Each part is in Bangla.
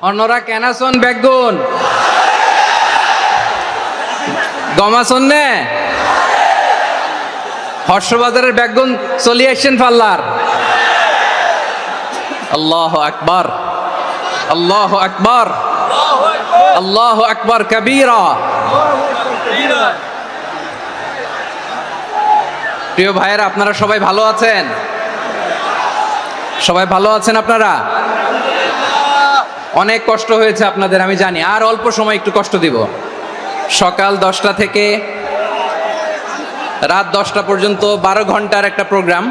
অন্যরা কেনাসন বেগুন গমাসন নে হর্ষবাজারের বেগুন চলি আসছেন পাল্লার। আল্লাহ আকবার, আল্লাহ আকবার, আল্লাহ আকবার কবীরা। প্রিয় ভাইয়েরা, আপনারা সবাই ভালো আছেন? সবাই ভালো আছেন আপনারা? অনেক কষ্ট হয়েছে আপনাদের আমি জানি, আর অল্প সময় একটু কষ্ট দিব। সকাল 10টা থেকে রাত 10টা পর্যন্ত 12 ঘন্টার একটা প্রোগ্রাম।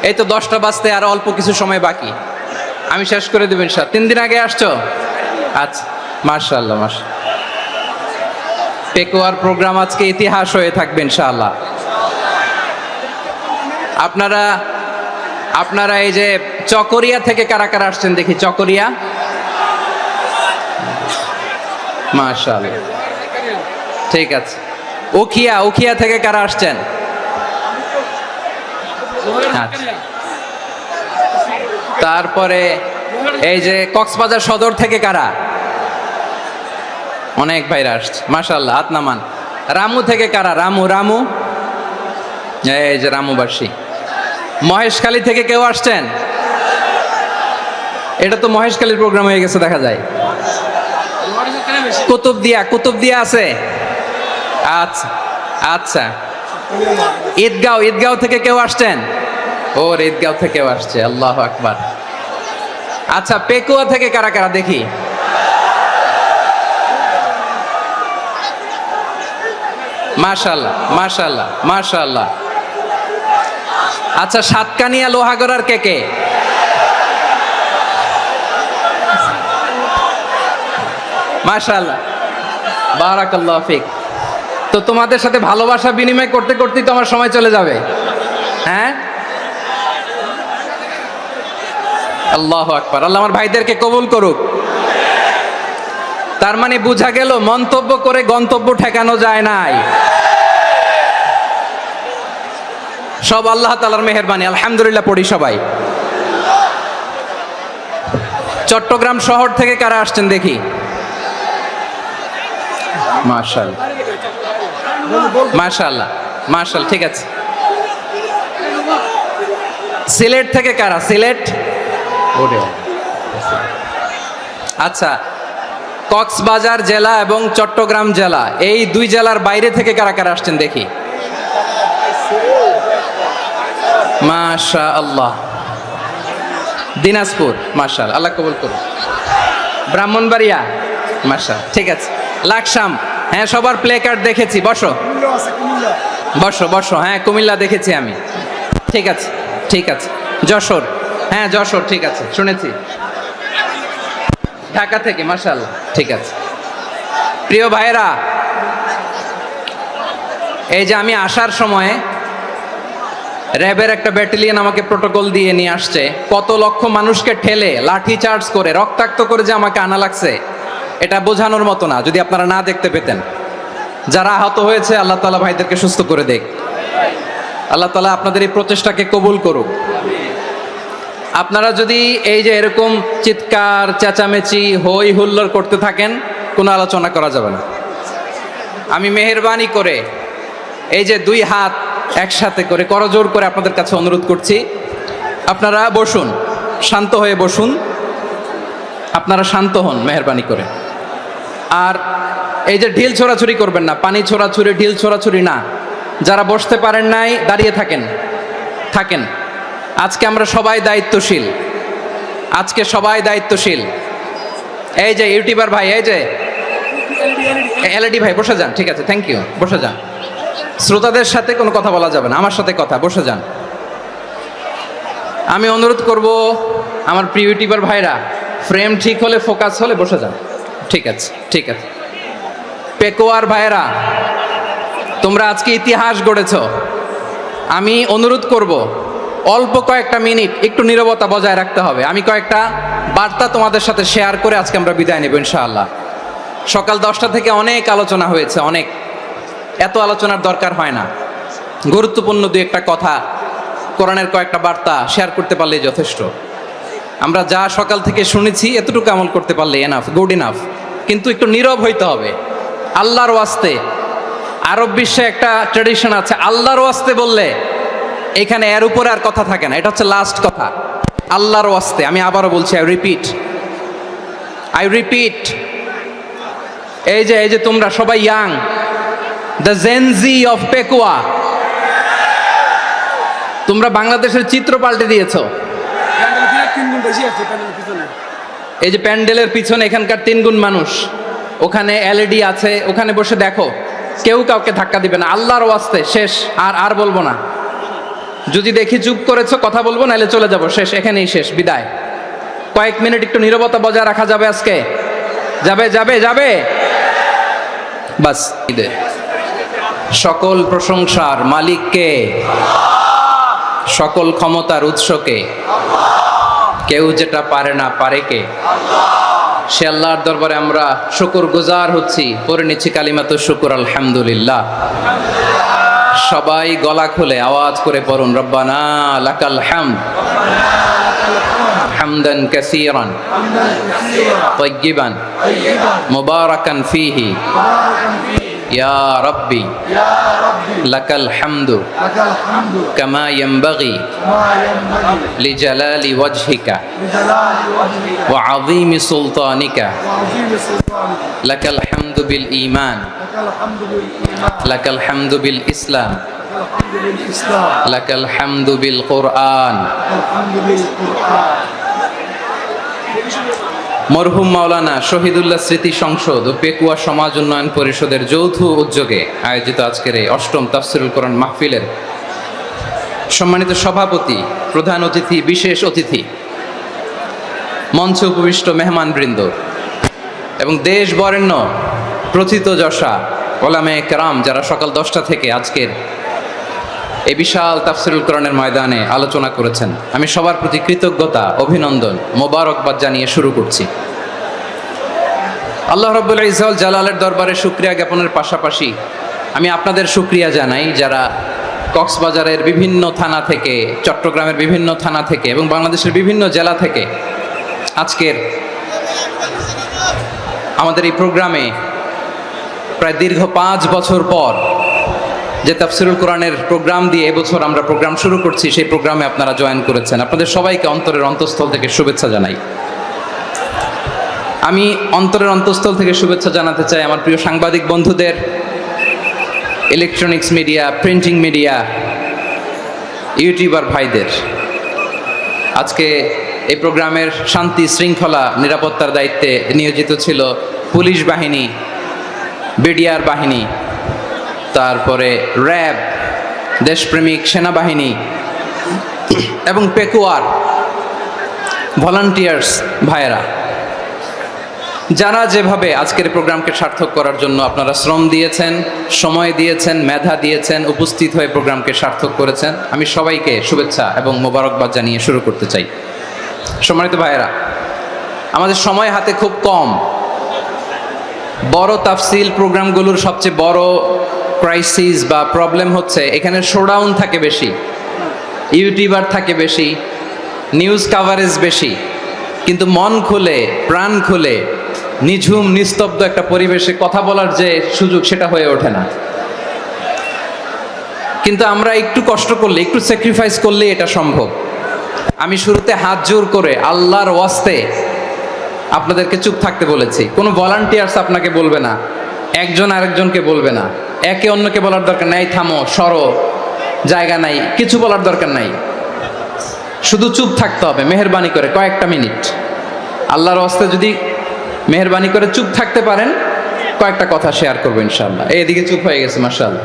এই তো 10টা বাজতে আর অল্প কিছু সময় বাকি, আমি শেষ করে দেব ইনশাআল্লাহ। 3 দিন আগে আসছো? আচ্ছা, মাশাআল্লাহ মাশাআল্লাহ। পেকুয়ার প্রোগ্রাম আজকে ইতিহাস হয়ে থাকবে ইনশাআল্লাহ। আপনারা এই যে চকরিয়া থেকে কারা কারা আসছেন দেখি? চকরিয়া, মাশাআল্লাহ, ঠিক আছে। উখিয়া থেকে কারা আসছেন? আচ্ছা। তারপরে এই যে কক্সবাজার সদর থেকে কারা? অনেক ভাইরা আসছে, মাশাআল্লাহ, হাত নামান। রামু থেকে কারা? রামু, এই যে রামুবাসী। মহেশখালী থেকে কেউ আসছেন? এটা তো মহেশখালীর প্রোগ্রাম হয়ে গেছে দেখা যায়। কুতুবদিয়া আছে? আচ্ছা আচ্ছা। ঈদগাঁও থেকে কেউ আসছেন? ওর ঈদগাঁও থেকেও আসছে, আল্লাহু আকবার। আচ্ছা, পেকুয়া থেকে কারা কারা দেখি? মাশাআল্লাহ মাশাআল্লাহ মাশাআল্লাহ। আচ্ছা, সাতকানিয়া লোহাগড়ার কে? মাশাআল্লাহ, বারাকাল্লাহু ফিক। তো তোমাদের সাথে ভালোবাসা বিনিময় করতে করতেই তো আমার সময় চলে যাবে। হ্যাঁ, আল্লাহু আকবার। আল্লাহ আমার ভাইদেরকে কবুল করুক। তার মানে বোঝা গেল মন্তব্য করে গন্তব্য ঠেকানো যায় নাই, সব আল্লাহ তাআলার মেহেরবানি। আলহামদুলিল্লাহ পড়ি সবাই। চট্টগ্রাম শহর থেকে কারা আসছেন দেখি? মাশাআল্লাহ মাশাআল্লাহ মাশাআল্লাহ, ঠিক আছে। সিলেট থেকে কারা? সিলেট, আচ্ছা। কক্সবাজার জেলা এবং চট্টগ্রাম জেলা, এই দুই জেলার বাইরে থেকে কারা কারা আসছেন দেখি? মাশাআল্লাহ। দিনাজপুর, মাশাআল্লাহ, আল্লাহ কবুল করুন। ব্রাহ্মণবাড়িয়া, মাশাআল্লাহ, ঠিক আছে। লাকসাম, হ্যাঁ, সবার প্লে কার্ড দেখেছি। বসো বসো। হ্যাঁ, কুমিল্লা দেখেছি আমি, ঠিক আছে ঠিক আছে। যশোর, হ্যাঁ যশোর, ঠিক আছে, শুনেছি। ঢাকা থেকে, মাশাআল্লাহ, ঠিক আছে। প্রিয় ভাইয়েরা, এই যে আমি আসার সময় র্যাবের একটা ব্যাটালিয়ন আমাকে প্রোটোকল দিয়ে নিয়ে আসছে। কত লক্ষ মানুষকে ঠেলে লাঠি চার্জ করে রক্তাক্ত করে যে আমাকে আনা লাগছে, এটা বোঝানোর মতো না, যদি আপনারা না দেখতে পেতেন। যারা আহত হয়েছে, আল্লাহ তাআলা ভাইদেরকে সুস্থ করে দেখ। আল্লাহ তাআলা আপনাদের এই প্রচেষ্টাকে কবুল করুক। আপনারা যদি এই যে এরকম চিৎকার চেঁচামেচি হই হুল্লোড় করতে থাকেন, কোনো আলোচনা করা যাবে না। আমি মেহেরবানি করে এই যে 2 হাত একসাথে করে করজোড় করে আপনাদের কাছে অনুরোধ করছি, আপনারা বসুন, শান্ত হয়ে বসুন। আপনারা শান্ত হন মেহেরবানি করে। আর এই যে ঢিল ছোড়াছুরি করবেন না, পানি ছোড়াছুরি, ঢিল ছোড়াছুরি না। যারা বসতে পারেন নাই, দাঁড়িয়ে থাকেন। আজকে আমরা সবাই দায়িত্বশীল, আজকে সবাই দায়িত্বশীল। এই যে ইউটিউবার ভাই, এই যে এলইডি ভাই, বসে যান, ঠিক আছে, থ্যাংক ইউ, বসে যান। শ্রোতাদের সাথে কোনো কথা বলা যাবে না, আমার সাথে কথা, বসে যান। আমি অনুরোধ করব আমার প্রিয় ইউটিউবার ভাইরা, ফ্রেম ঠিক হলে, ফোকাস হলে বসে যান, ঠিক আছে ঠিক আছে। পেকুয়ার ভাইরা, তোমরা আজকে ইতিহাস গড়েছ। আমি অনুরোধ করব অল্প কয়েকটা মিনিট একটু নীরবতা বজায় রাখতে হবে। আমি কয়েকটা বার্তা তোমাদের সাথে শেয়ার করে আজকে আমরা বিদায় নেব ইনশাআল্লাহ। সকাল 10টা থেকে অনেক আলোচনা হয়েছে, অনেক, এত আলোচনার দরকার হয় না। গুরুত্বপূর্ণ 2-1টা কথা, কোরআনের কয়েকটা বার্তা শেয়ার করতে পারলেই যথেষ্ট। আমরা যা সকাল থেকে শুনেছি এতটুকু আমল করতে পারলে এনাফ, গুড ইনাফ। কিন্তু একটু নীরব হইতে হবে আল্লাহর ওয়াস্তে। আরব বিশ্বে একটা ট্র্যাডিশন আছে, আল্লাহর ওয়াস্তে বললে এখানে এর উপরে আর কথা থাকে না, এটা হচ্ছে লাস্ট কথা। আল্লাহর ওয়াস্তে, আমি আবারও বলছি, আই রিপিট, এই যে তোমরা সবাই young, the Gen Z of Pekua, তোমরা বাংলাদেশের চিত্র পাল্টে দিয়েছো। এই যে প্যান্ডেলের পিছনে এখানকার 3 গুণ মানুষ, ওখানে এলইডি আছে, ওখানে বসে দেখো, কেউ কাউকে ধাক্কা দিবে না। আল্লাহর ওয়াস্তে শেষ, আর বলবো না। যদি দেখি চুপ করেছো, কথা বলবো, নাহলে চলে যাবো, শেষ, এখানেই শেষ, বিদায়। কয়েক মিনিট একটু নীরবতা বজায় রাখা যাবে আজকে? যাবে বাস। সকল প্রশংসার মালিককে, সকল ক্ষমতার উৎসকে, কেউ যেটা পারে না পারে কে? সে আল্লাহর দরবারে আমরা শুকর গুজার হচ্ছি। পড়ে নিচ্ছি কালিমাতু শুকর, আলহামদুলিল্লাহ। সবাই গলা খুলে আওয়াজ করে পড়ুন, রব্বানা লাকাল হামদ হামদান কাসীরান তাইয়্যিবান মুবারাকান ফীহি ইয়া রাব্বি লাকাল হামদু কামা ইয়ানবাগি লিজালালি ওয়াজহিকা ওয়া আযীমি সুলতানিকা লাকাল হামদু বিল ঈমান লাকাল হামদু বিল ইসলাম লাকাল হামদু বিল কুরআন। মরহুম মাওলানা শহীদুল্লাহ স্মৃতি সংসদ ও পেকুয়া সমাজ উন্নয়ন পরিষদের যৌথ উদ্যোগে আয়োজিত আজকের এই ৮ম তাফসীরুল কোরআন মাহফিলের সম্মানিত সভাপতি, প্রধান অতিথি, বিশেষ অতিথি, মঞ্চে উপবিষ্ট মেহমানবৃন্দ এবং দেশ বরেণ্য প্রথিতযশা ওলামায়ে কেরাম যারা সকাল 10টা থেকে আজকের এই বিশাল তাফসীরুল কোরআনের ময়দানে আলোচনা করেছেন, আমি সবার প্রতি কৃতজ্ঞতা, অভিনন্দন, মোবারকবাদ জানিয়ে শুরু করছি। আল্লাহ রাব্বুল ইজ্জত জালালের দরবারে শুকরিয়া জ্ঞাপনের পাশাপাশি আমি আপনাদের শুকরিয়া জানাই যারা কক্সবাজারের বিভিন্ন থানা থেকে, চট্টগ্রামের বিভিন্ন থানা থেকে এবং বাংলাদেশের বিভিন্ন জেলা থেকে আজকের আমাদের এই প্রোগ্রামে প্রায় দীর্ঘ 5 বছর পর যে তাফসীরুল কোরআনের প্রোগ্রাম দিয়ে এবছর আমরা প্রোগ্রাম শুরু করছি, সেই প্রোগ্রামে আপনারা জয়েন করেছেন। আপনাদের সবাইকে অন্তরের অন্তঃস্থল থেকে শুভেচ্ছা জানাই। আমি অন্তরের অন্তঃস্থল থেকে শুভেচ্ছা জানাতে চাই আমার প্রিয় সাংবাদিক বন্ধুদের, electronics media, printing media, YouTuber ভাইদের। আজকে এই প্রোগ্রামের শান্তি শৃঙ্খলা নিরাপত্তার দায়িত্বে নিয়োজিত ছিল পুলিশ বাহিনী, বিডিআর বাহিনী, তারপরে র্যাব, দেশপ্রেমিক সেনাবাহিনী এবং পেকুয়ার ভলান্টিয়ার্স ভাইয়েরা, যারা যেভাবে আজকের প্রোগ্রামকে সার্থক করার জন্য আপনারা শ্রম দিয়েছেন, সময় দিয়েছেন, মেধা দিয়েছেন, উপস্থিত হয়ে প্রোগ্রামকে সার্থক করেছেন, আমি সবাইকে শুভেচ্ছা এবং মোবারকবাদ জানিয়ে শুরু করতে চাই। সম্মানিত ভাইয়েরা, আমাদের সময় হাতে খুব কম। বড় তাফসীল প্রোগ্রামগুলোর সবচেয়ে বড় ক্রাইসিস বা প্রবলেম হচ্ছে এখানে শোডাউন থাকে বেশি, ইউটিউবার থাকে বেশি, নিউজ কাভারেজ বেশি, কিন্তু মন খুলে, প্রাণ খুলে, নিঝুম নিস্তব্ধ একটা পরিবেশে কথা বলার যে সুযোগ, সেটা হয়ে ওঠে না। কিন্তু আমরা একটু কষ্ট করলে, একটু স্যাক্রিফাইস করলে এটা সম্ভব। আমি শুরুতে হাত জোর করে আল্লাহর ওয়াস্তে আপনাদেরকে চুপ থাকতে বলেছি। কোনো ভলান্টিয়ার্স আপনাকে বলবে না, একজন আরেকজনকে বলবে না, একে অন্যকে বলার দরকার নাই, থামো, সরো, জায়গা নাই, কিছু বলার দরকার নাই, শুধু চুপ থাকতে হবে মেহেরবানি করে কয়েকটা মিনিট। আল্লাহর ওয়াস্তে যদি মেহেরবানি করে চুপ থাকতে পারেন, কয়েকটা কথা শেয়ার করবো ইনশাআল্লাহ। এইদিকে চুপ হয়ে গেছে মাশাআল্লাহ,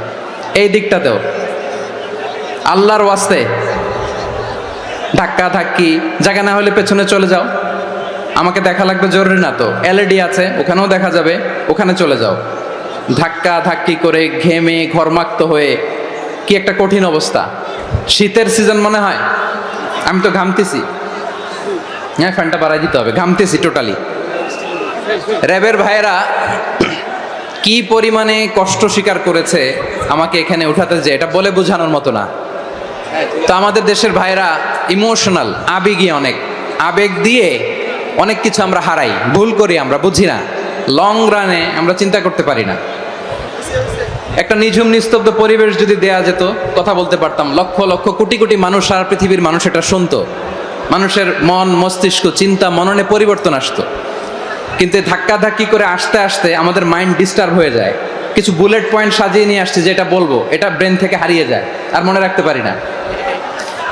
এই দিকটাতেও আল্লাহর ওয়াস্তে ধাক্কা ধাক্কি, জায়গা না হলে পেছনে চলে যাও, আমাকে দেখা লাগবে জরুরি না তো, এলইডি আছে ওখানেও দেখা যাবে, ওখানে চলে যাও। ধাক্কা ধাক্কি করে ঘেমে ঘরমাক্ত হয়ে কি একটা কঠিন অবস্থা। শীতের সিজন মনে হয়, আমি তো ঘামতেছি, হ্যাঁ ফ্যানটা বাড়াই দিতে হবে, ঘামতেছি টোটালি। র্যাবের ভাইয়েরা কি পরিমাণে কষ্ট স্বীকার করেছে আমাকে এখানে উঠাতে, যে এটা বলে বোঝানোর মতো না। তো আমাদের দেশের ভাইয়েরা ইমোশনাল, আবেগী অনেক। আবেগ দিয়ে অনেক কিছু আমরা হারাই, ভুল করি, আমরা বুঝি না, লং রানে আমরা চিন্তা করতে পারি না। একটা নিঝুম নিস্তব্ধ পরিবেশ যদি দেয়া যেত, কথা বলতে পারতাম, লক্ষ লক্ষ কোটি কোটি মানুষ, সারা পৃথিবীর মানুষ এটা শুনতো, মানুষের মন মস্তিষ্ক চিন্তা মননে পরিবর্তন আসতো। কিন্তু ধাক্কাধাক্কি করে আসতে আসতে আমাদের মাইন্ড ডিস্টার্ব হয়ে যায়। কিছু বুলেট পয়েন্ট সাজিয়ে নিয়ে আসছে, যেটা বলবো এটা ব্রেন থেকে হারিয়ে যায়, আর মনে রাখতে পারি না।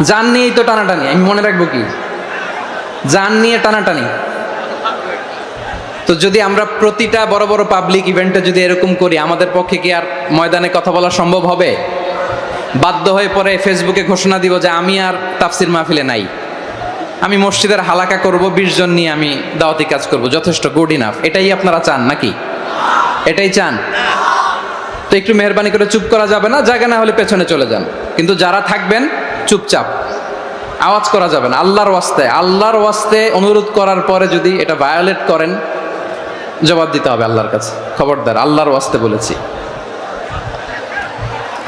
জান নিয়েই তো টানাটানি, আমি মনে রাখবো কি? জান নিয়ে টানাটানি। তো যদি আমরা প্রতিটা বড় বড় পাবলিক ইভেন্টে যদি এরকম করি, আমাদের পক্ষে কি আর ময়দানে কথা বলা সম্ভব হবে? বাধ্য হয়ে পরে ফেসবুকে ঘোষণা দিব যে আমি আর তাফসির মাহফিলে নাই, আমি মসজিদের হালাকা করব, 20 জন নিয়ে আমি দাওয়াতি কাজ করব, যথেষ্ট, গুড ইনাফ। এটাই আপনারা চান নাকি? এটাই চান? তো একটু মেহরবানি করে চুপ করা যাবে না, জায়গা না হলে পেছনে চলে যান। কিন্তু যারা থাকবেন চুপচাপ, আওয়াজ করা যাবে না। আল্লাহর ওয়াস্তে অনুরোধ করার পরে যদি এটা ভায়োলেট করেন, জবাব দিতে হবে আল্লাহর কাছে। খবরদার, আল্লাহর ওয়াস্তে বলেছি,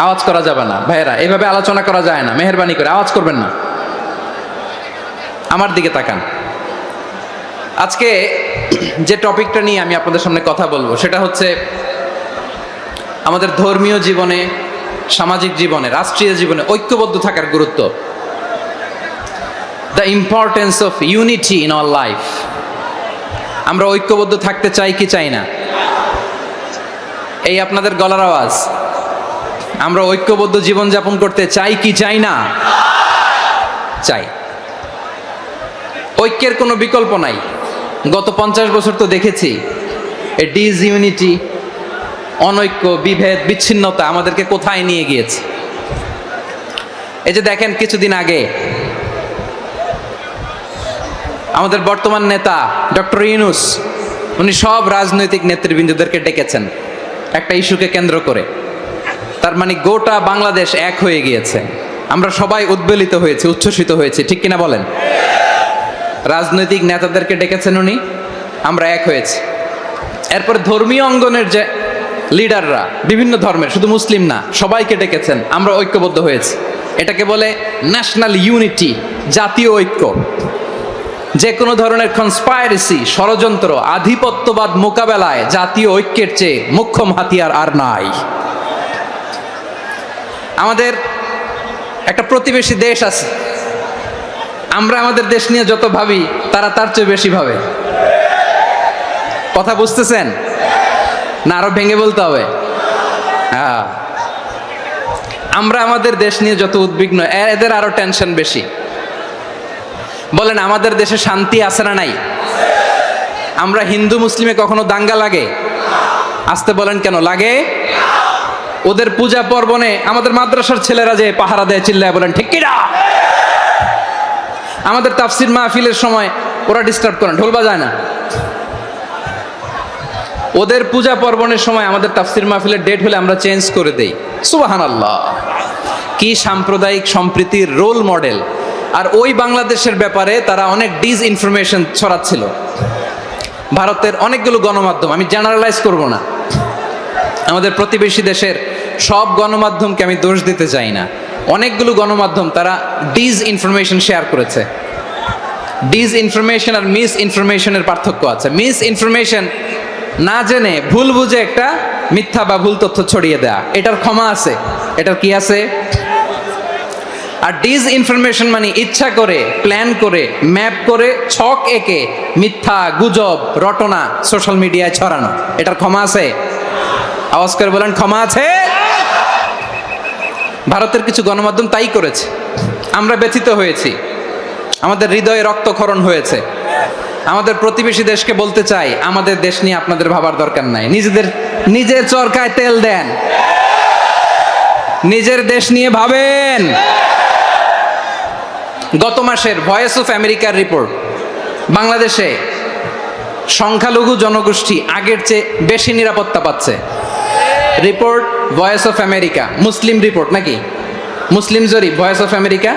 আওয়াজ করা যাবে না। ভাইয়েরা, এভাবে আলোচনা করা যায় না, মেহরবানি করে আওয়াজ করবেন না। আমার দিকে তাকান। আজকে যে টপিকটা নিয়ে আমি আপনাদের সামনে কথা বলবো, সেটা হচ্ছে আমাদের ধর্মীয় জীবনে, সামাজিক জীবনে, রাষ্ট্রীয় জীবনে ঐক্যবদ্ধ থাকার গুরুত্ব। The importance of unity in our life. আমরা ঐক্যবদ্ধ থাকতে চাই কি চাই না? এই আপনাদের গলার আওয়াজ। আমরা ঐক্যবদ্ধ জীবনযাপন করতে চাই কি চাই না? চাই। ঐক্যের কোনো বিকল্প নাই। গত 50 বছর তো দেখেছি এই ডিসইউনিটি, অনৈক্য, বিভেদ, বিচ্ছিন্নতা আমাদেরকে কোথায় নিয়ে গিয়েছে। এই যে দেখেন, কিছুদিন আগে আমাদের বর্তমান নেতা ডক্টর ইউনূস, উনি সব রাজনৈতিক নেতৃবৃন্দদেরকে ডেকেছেন একটা ইস্যুকে কেন্দ্র করে। তার মানে গোটা বাংলাদেশ এক হয়ে গিয়েছে। আমরা সবাই উদ্বেলিত হয়েছি, উচ্ছ্বসিত হয়েছি, ঠিক কিনা বলেন? রাজনৈতিক নেতাদেরকে ডেকেছেন উনি, আমরা এক হয়েছি। এরপর ধর্মীয় অঙ্গনের যে লিডাররা, বিভিন্ন ধর্মের, শুধু মুসলিম না, সবাইকে ডেকেছেন, আমরা ঐক্যবদ্ধ হয়েছি। এটাকে বলে ন্যাশনাল ইউনিটি, জাতীয় ঐক্য। যে কোনো ধরনের কনস্পাইরেসি, ষড়যন্ত্র, আধিপত্যবাদ মোকাবেলায় জাতীয় ঐক্যের চেয়ে মোক্ষম হাতিয়ার আর নাই। আমাদের একটা প্রতিবেশী দেশ আছে, আমরা আমাদের দেশ নিয়ে যত ভাবি, তারা তার চেয়ে বেশি ভাবে। কথা বুঝতেছেন না? আরো ভেঙে বলতে হবে। হ্যাঁ, আমরা আমাদের দেশ নিয়ে যত উদ্বিগ্ন, এদের আরো টেনশন বেশি। বলেন, আমাদের দেশে শান্তি আছে না নাই? আমরা হিন্দু মুসলিমে কখনো দাঙ্গা লাগে? আসতে বলেন, কেন লাগে? ওদের পূজা পার্বণে আমাদের মাদ্রাসার ছেলেরা যে পাহারা দেয়, চিল্লায় বলেন ঠিক কিনা? আমাদের তাফসির মাহফিলের সময় ওরা ডিস্টার্ব করেন, ঢোল বাজায় না। ওদের পূজা পার্বণের সময় আমাদের তাফসির মাহফিলের ডেট হলে আমরা চেঞ্জ করে দেই। সুবহানাল্লাহ, কি সাম্প্রদায়িক সম্প্রীতির রোল মডেল। আর ওই বাংলাদেশের ব্যাপারে তারা অনেক ডিসইনফরমেশন ছড়াচ্ছিল। ভারতের অনেকগুলো গণমাধ্যম, আমি জেনারেলাইজ করব না, আমাদের প্রতিবেশী দেশের সব গণমাধ্যমকে আমি দোষ দিতে চাই না, অনেকগুলো গণমাধ্যম তারা ডিসইনফরমেশন শেয়ার করেছে। ডিসইনফরমেশন আর মিস ইনফরমেশনের পার্থক্য আছে। মিস ইনফরমেশন না জেনে ভুল বুঝে একটা মিথ্যা বা ভুল তথ্য ছড়িয়ে দেয়া, এটার ক্ষমা আছে, এটার কি আছে? আর ডিসইনফরমেশন মানে ইচ্ছা করে, প্ল্যান করে, ম্যাপ করে, ছক এঁকে মিথ্যা, গুজব, রটনা সোশ্যাল মিডিয়ায় ছড়ানো, এটার ক্ষমা আছে? আওয়াজ করে বলেন, ক্ষমা আছে? ভারতের কিছু গণমাধ্যম তাই করেছে, আমরা ব্যথিত হয়েছি, আমাদের হৃদয়ে রক্তক্ষরণ হয়েছে। আমাদের প্রতিবেশী দেশকে বলতে চাই, আমাদের দেশ নিয়ে আপনাদের ভাবার দরকার নাই, নিজের চরকায় তেল দেন, নিজের দেশ নিয়ে ভাবেন। গত মাসের ভয়েস অফ আমেরিকার রিপোর্ট, বাংলাদেশে সংখ্যালঘু জনগোষ্ঠী আগের চেয়ে বেশি নিরাপত্তা পাচ্ছে। Report voice of America, Muslim report নাকি? মুসলিম জরিপ, ভয়েস অফ আমেরিকা।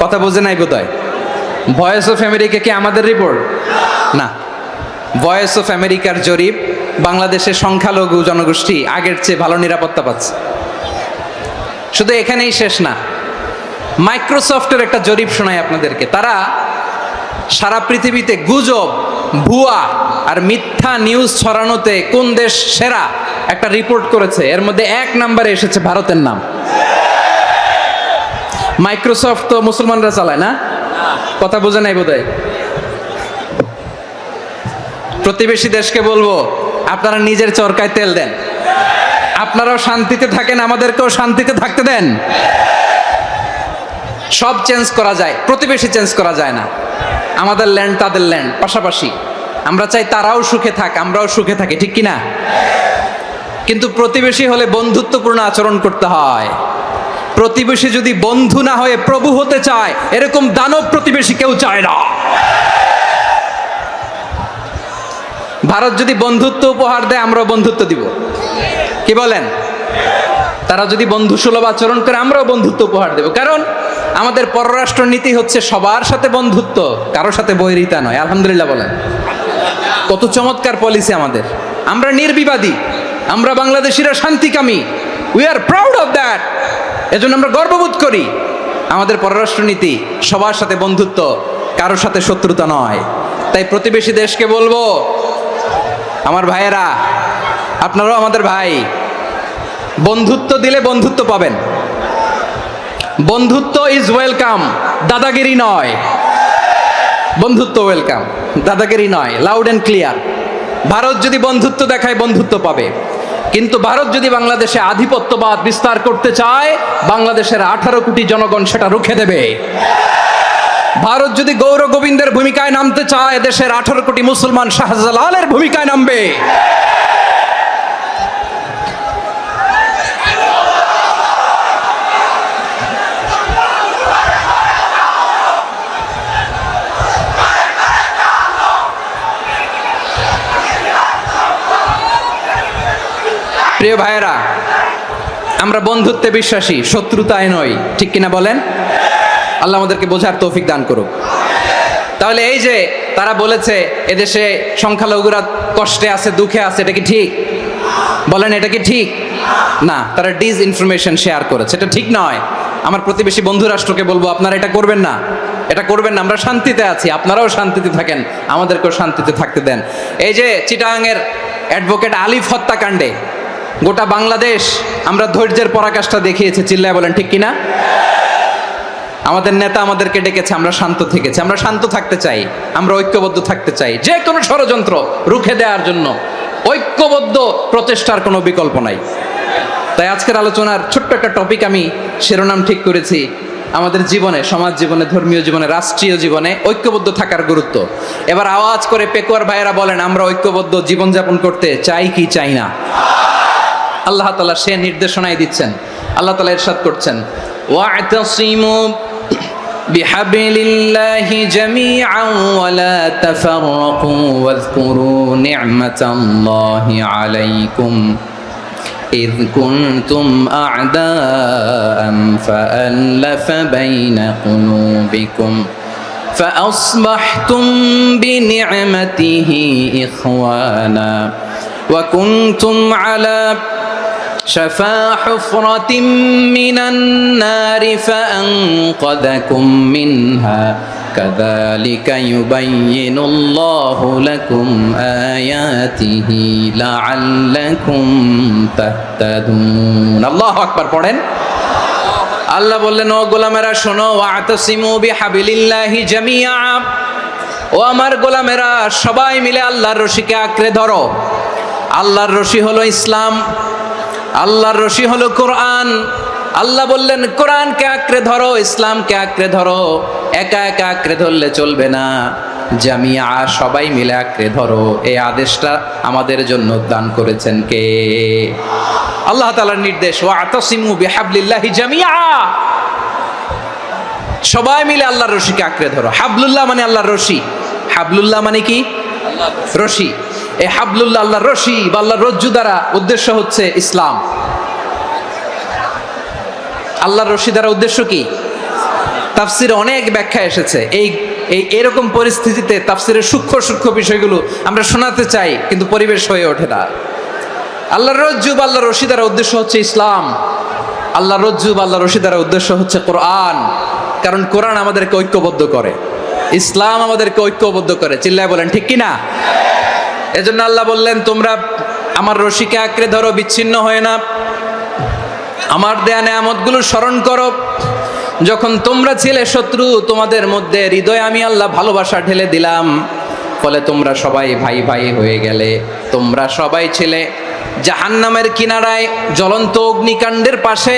কথা বোঝে নাই বোধহয়। ভয়েস অফ আমেরিকা কি আমাদের রিপোর্ট? না, ভয়েস অফ আমেরিকার জরিপ, বাংলাদেশের সংখ্যালঘু জনগোষ্ঠী আগের চেয়ে ভালো নিরাপত্তা পাচ্ছে। শুধু এখানেই শেষ না, মাইক্রোসফটের একটা জরিপ শোনাই আপনাদেরকে। তারা সারা পৃথিবীতে গুজব, ভুয়া আর মিথ্যা নিউজ ছড়ানোতে কোন দেশ সেরা একটা রিপোর্ট করেছে, এর মধ্যে 1 নম্বরে এসেছে ভারতের নাম। মাইক্রোসফট তো মুসলমানরা চালায় না, কথা বোঝে নাই বোধহয়। প্রতিবেশী দেশকে বলবো, আপনারা নিজের চরকায় তেল দেন, আপনারাও শান্তিতে থাকেন, আমাদেরকেও শান্তিতে থাকতে দেন। সব চেঞ্জ করা যায়, প্রতিবেশী চেঞ্জ করা যায় না। আমাদের ল্যান্ড তাদের ল্যান্ড পাশাপাশি, আমরা চাই তারাও সুখে থাক, আমরাও সুখে থাকি, ঠিক কিনা? কিন্তু প্রতিবেশী হলে বন্ধুত্বপূর্ণ আচরণ করতে হয়। প্রতিবেশী যদি বন্ধু না হয়ে প্রভু হতে চায়, এরকম দানব প্রতিবেশী কেউ চায় না। ভারত যদি বন্ধুত্ব উপহার দেয়, আমরাও বন্ধুত্ব দিব, কি বলেন? তারা যদি বন্ধু সুলভ আচরণ করে, আমরাও বন্ধুত্ব উপহার দেব। কারণ আমাদের পররাষ্ট্র নীতি হচ্ছে সবার সাথে বন্ধুত্ব, কারোর সাথে বৈরিতা নয়। আলহামদুলিল্লাহ বলেন, কত চমৎকার পলিসি আমাদের। আমরা নির্বিবাদী, আমরা বাংলাদেশিরা শান্তিকামী, we are proud of that. এজন্য আমরা গর্ববোধ করি। আমাদের পররাষ্ট্র নীতি সবার সাথে বন্ধুত্ব, কারোর সাথে শত্রুতা নয়। তাই প্রতিবেশী দেশকে বলবো, আমার ভাইয়েরা, আপনারাও আমাদের ভাই, বন্ধুত্ব দিলে বন্ধুত্ব পাবেন। বন্ধুত্ব ইজ ওয়েলকাম, দাদাগিরি নয়। বন্ধুত্ব ওয়েলকাম, দাদাগিরি নয়, লাউড এন্ড ক্লিয়ার। ভারত যদি বন্ধুত্ব দেখায়, বন্ধুত্ব পাবে। কিন্তু ভারত যদি বাংলাদেশে আধিপত্যবাদ বিস্তার করতে চায়, বাংলাদেশের 18 কোটি জনগণ সেটা রুখে দেবে। ভারত যদি গৌর গোবিন্দের ভূমিকায় নামতে চায়, দেশের 18 কোটি মুসলমান শাহজালালের ভূমিকায় নামবে। প্রিয় ভাইয়েরা, আমরা বন্ধুত্বে বিশ্বাসী, শত্রুতায় নই, ঠিক কিনা বলেন? আল্লাহ আমাদেরকে বোঝার তৌফিক দান করুক। তাহলে এই যে তারা বলেছে এদেশে সংখ্যালঘুরা কষ্টে আছে, দুঃখে আছে, এটা কি ঠিক? বলেন, এটা কি ঠিক? না, তারা ডিস ইনফরমেশন শেয়ার করেছে, এটা ঠিক নয়। আমার প্রতিবেশী বন্ধু রাষ্ট্রকে বলবো, আপনারা এটা করবেন না, এটা করবেন না। আমরা শান্তিতে আছি, আপনারাও শান্তিতে থাকেন, আমাদেরকেও শান্তিতে থাকতে দেন। এই যে চিটাগাংয়ের অ্যাডভোকেট আলিফ হত্যাকাণ্ডে গোটা বাংলাদেশ আমরা ধৈর্যের পরাকাষ্ঠা দেখিয়েছে, চিল্লায় বলেন ঠিক কিনা? আমাদের নেতা আমাদেরকে ডেকেছে, আমরা শান্ত থেকেছি। আমরা শান্ত থাকতে চাই, আমরা ঐক্যবদ্ধ থাকতে চাই। যে কোনো ষড়যন্ত্র রুখে দেওয়ার জন্য ঐক্যবদ্ধ প্রচেষ্টার কোনো বিকল্প নাই। তাই আজকের আলোচনার ছোট্ট একটা টপিক আমি শিরোনাম ঠিক করেছি, আমাদের জীবনে, সমাজ জীবনে, ধর্মীয় জীবনে, রাষ্ট্রীয় জীবনে ঐক্যবদ্ধ থাকার গুরুত্ব। এবার আওয়াজ করে পেকুয়ার ভাইয়েরা বলেন, আমরা ঐক্যবদ্ধ জীবনযাপন করতে চাই কি চাই না? আল্লাহ তাআলা সে নির্দেশনাই দিচ্ছেন। আল্লাহ তাআলা ইরশাদ করছেন, ওয়া'তাসিমু বিহাবলিল্লাহি জামিআন ওয়া লা তাফাররাকু ওয়াযকুরু নি'মাতাল্লাহি আলাইকুম إذ كنتم أعداء فألف بين قلوبكم فأصبحتم بنعمته إخوانا وكنتم على شفا حفرة من النار فأنقذكم منها كذلك يبين الله لكم آياته لعلكم تهتدون الله أكبر পড়েন। আল্লাহ বললেন, ও গোলামেরা শোনো, ওয়া'তাসিমু বিহাবিলিল্লাহি জামিআ, ও আমার গোলামেরা সবাই মিলে আল্লাহর রশিকে আঁকড়ে ধরো। আল্লাহর রশি হলো ইসলাম, আল্লাহর রশি হলো কোরআন। আল্লাহ বললেন, কোরআনকে আঁকড়ে ধরো, ইসলামকে আঁকড়ে ধরো। একা একা আঁকড়ে ধরলে চলবে না, জামিয়া, সবাই মিলে আঁকড়ে ধরো। এই আদেশটা আমাদের জন্য দান করেছেন কে? আল্লাহ তাআলার নির্দেশ, ওয়া'তাসিমু বিহাবলিল্লাহি জামিআ, সবাই মিলে আল্লাহর রশিকে আঁকড়ে ধরো। হাবলুল্লাহ মানে আল্লাহর রশি। হাবলুল্লাহ মানে কি? রশি। এই হাবলুল্লাহ, আল্লাহর রশি বা আল্লাহর রজ্জু দ্বারা উদ্দেশ্য হচ্ছে ইসলাম। আল্লাহর রশি দ্বারা উদ্দেশ্য কি? তাফসিরে অনেক ব্যাখ্যা এসেছে। এরকম পরিস্থিতিতে তাফসিরের সূক্ষ্ম সূক্ষ্ম বিষয়গুলো আমরা শোনাতে চাই, কিন্তু পরিবেশ হয়ে ওঠে না। আল্লাহর রজ্জু বা আল্লাহর রশি দ্বারা উদ্দেশ্য হচ্ছে ইসলাম। আল্লাহর রজ্জু বা আল্লাহর রশি দ্বারা উদ্দেশ্য হচ্ছে কোরআন, কারণ কোরআন আমাদেরকে ঐক্যবদ্ধ করে। ইসলাম আমাদেরকে ঐক্যবদ্ধ করে, চিল্লায় বলেন ঠিক কিনা? এজন্য আল্লাহ বললেন, তোমরা আমার রশিকে আঁকড়ে ধরো, বিচ্ছিন্ন হয়ে না, আমার দেয়া নেয়ামতগুলো স্মরণ করো। যখন তোমরা ছিলে শত্রু, তোমাদের মধ্যে হৃদয়ে আমি আল্লাহ ভালোবাসা ঢেলে দিলাম, ফলে তোমরা সবাই ভাই ভাই হয়ে গেলে। তোমরা সবাই ছিলে জাহান্নামের কিনারায়, জ্বলন্ত অগ্নিকাণ্ডের পাশে।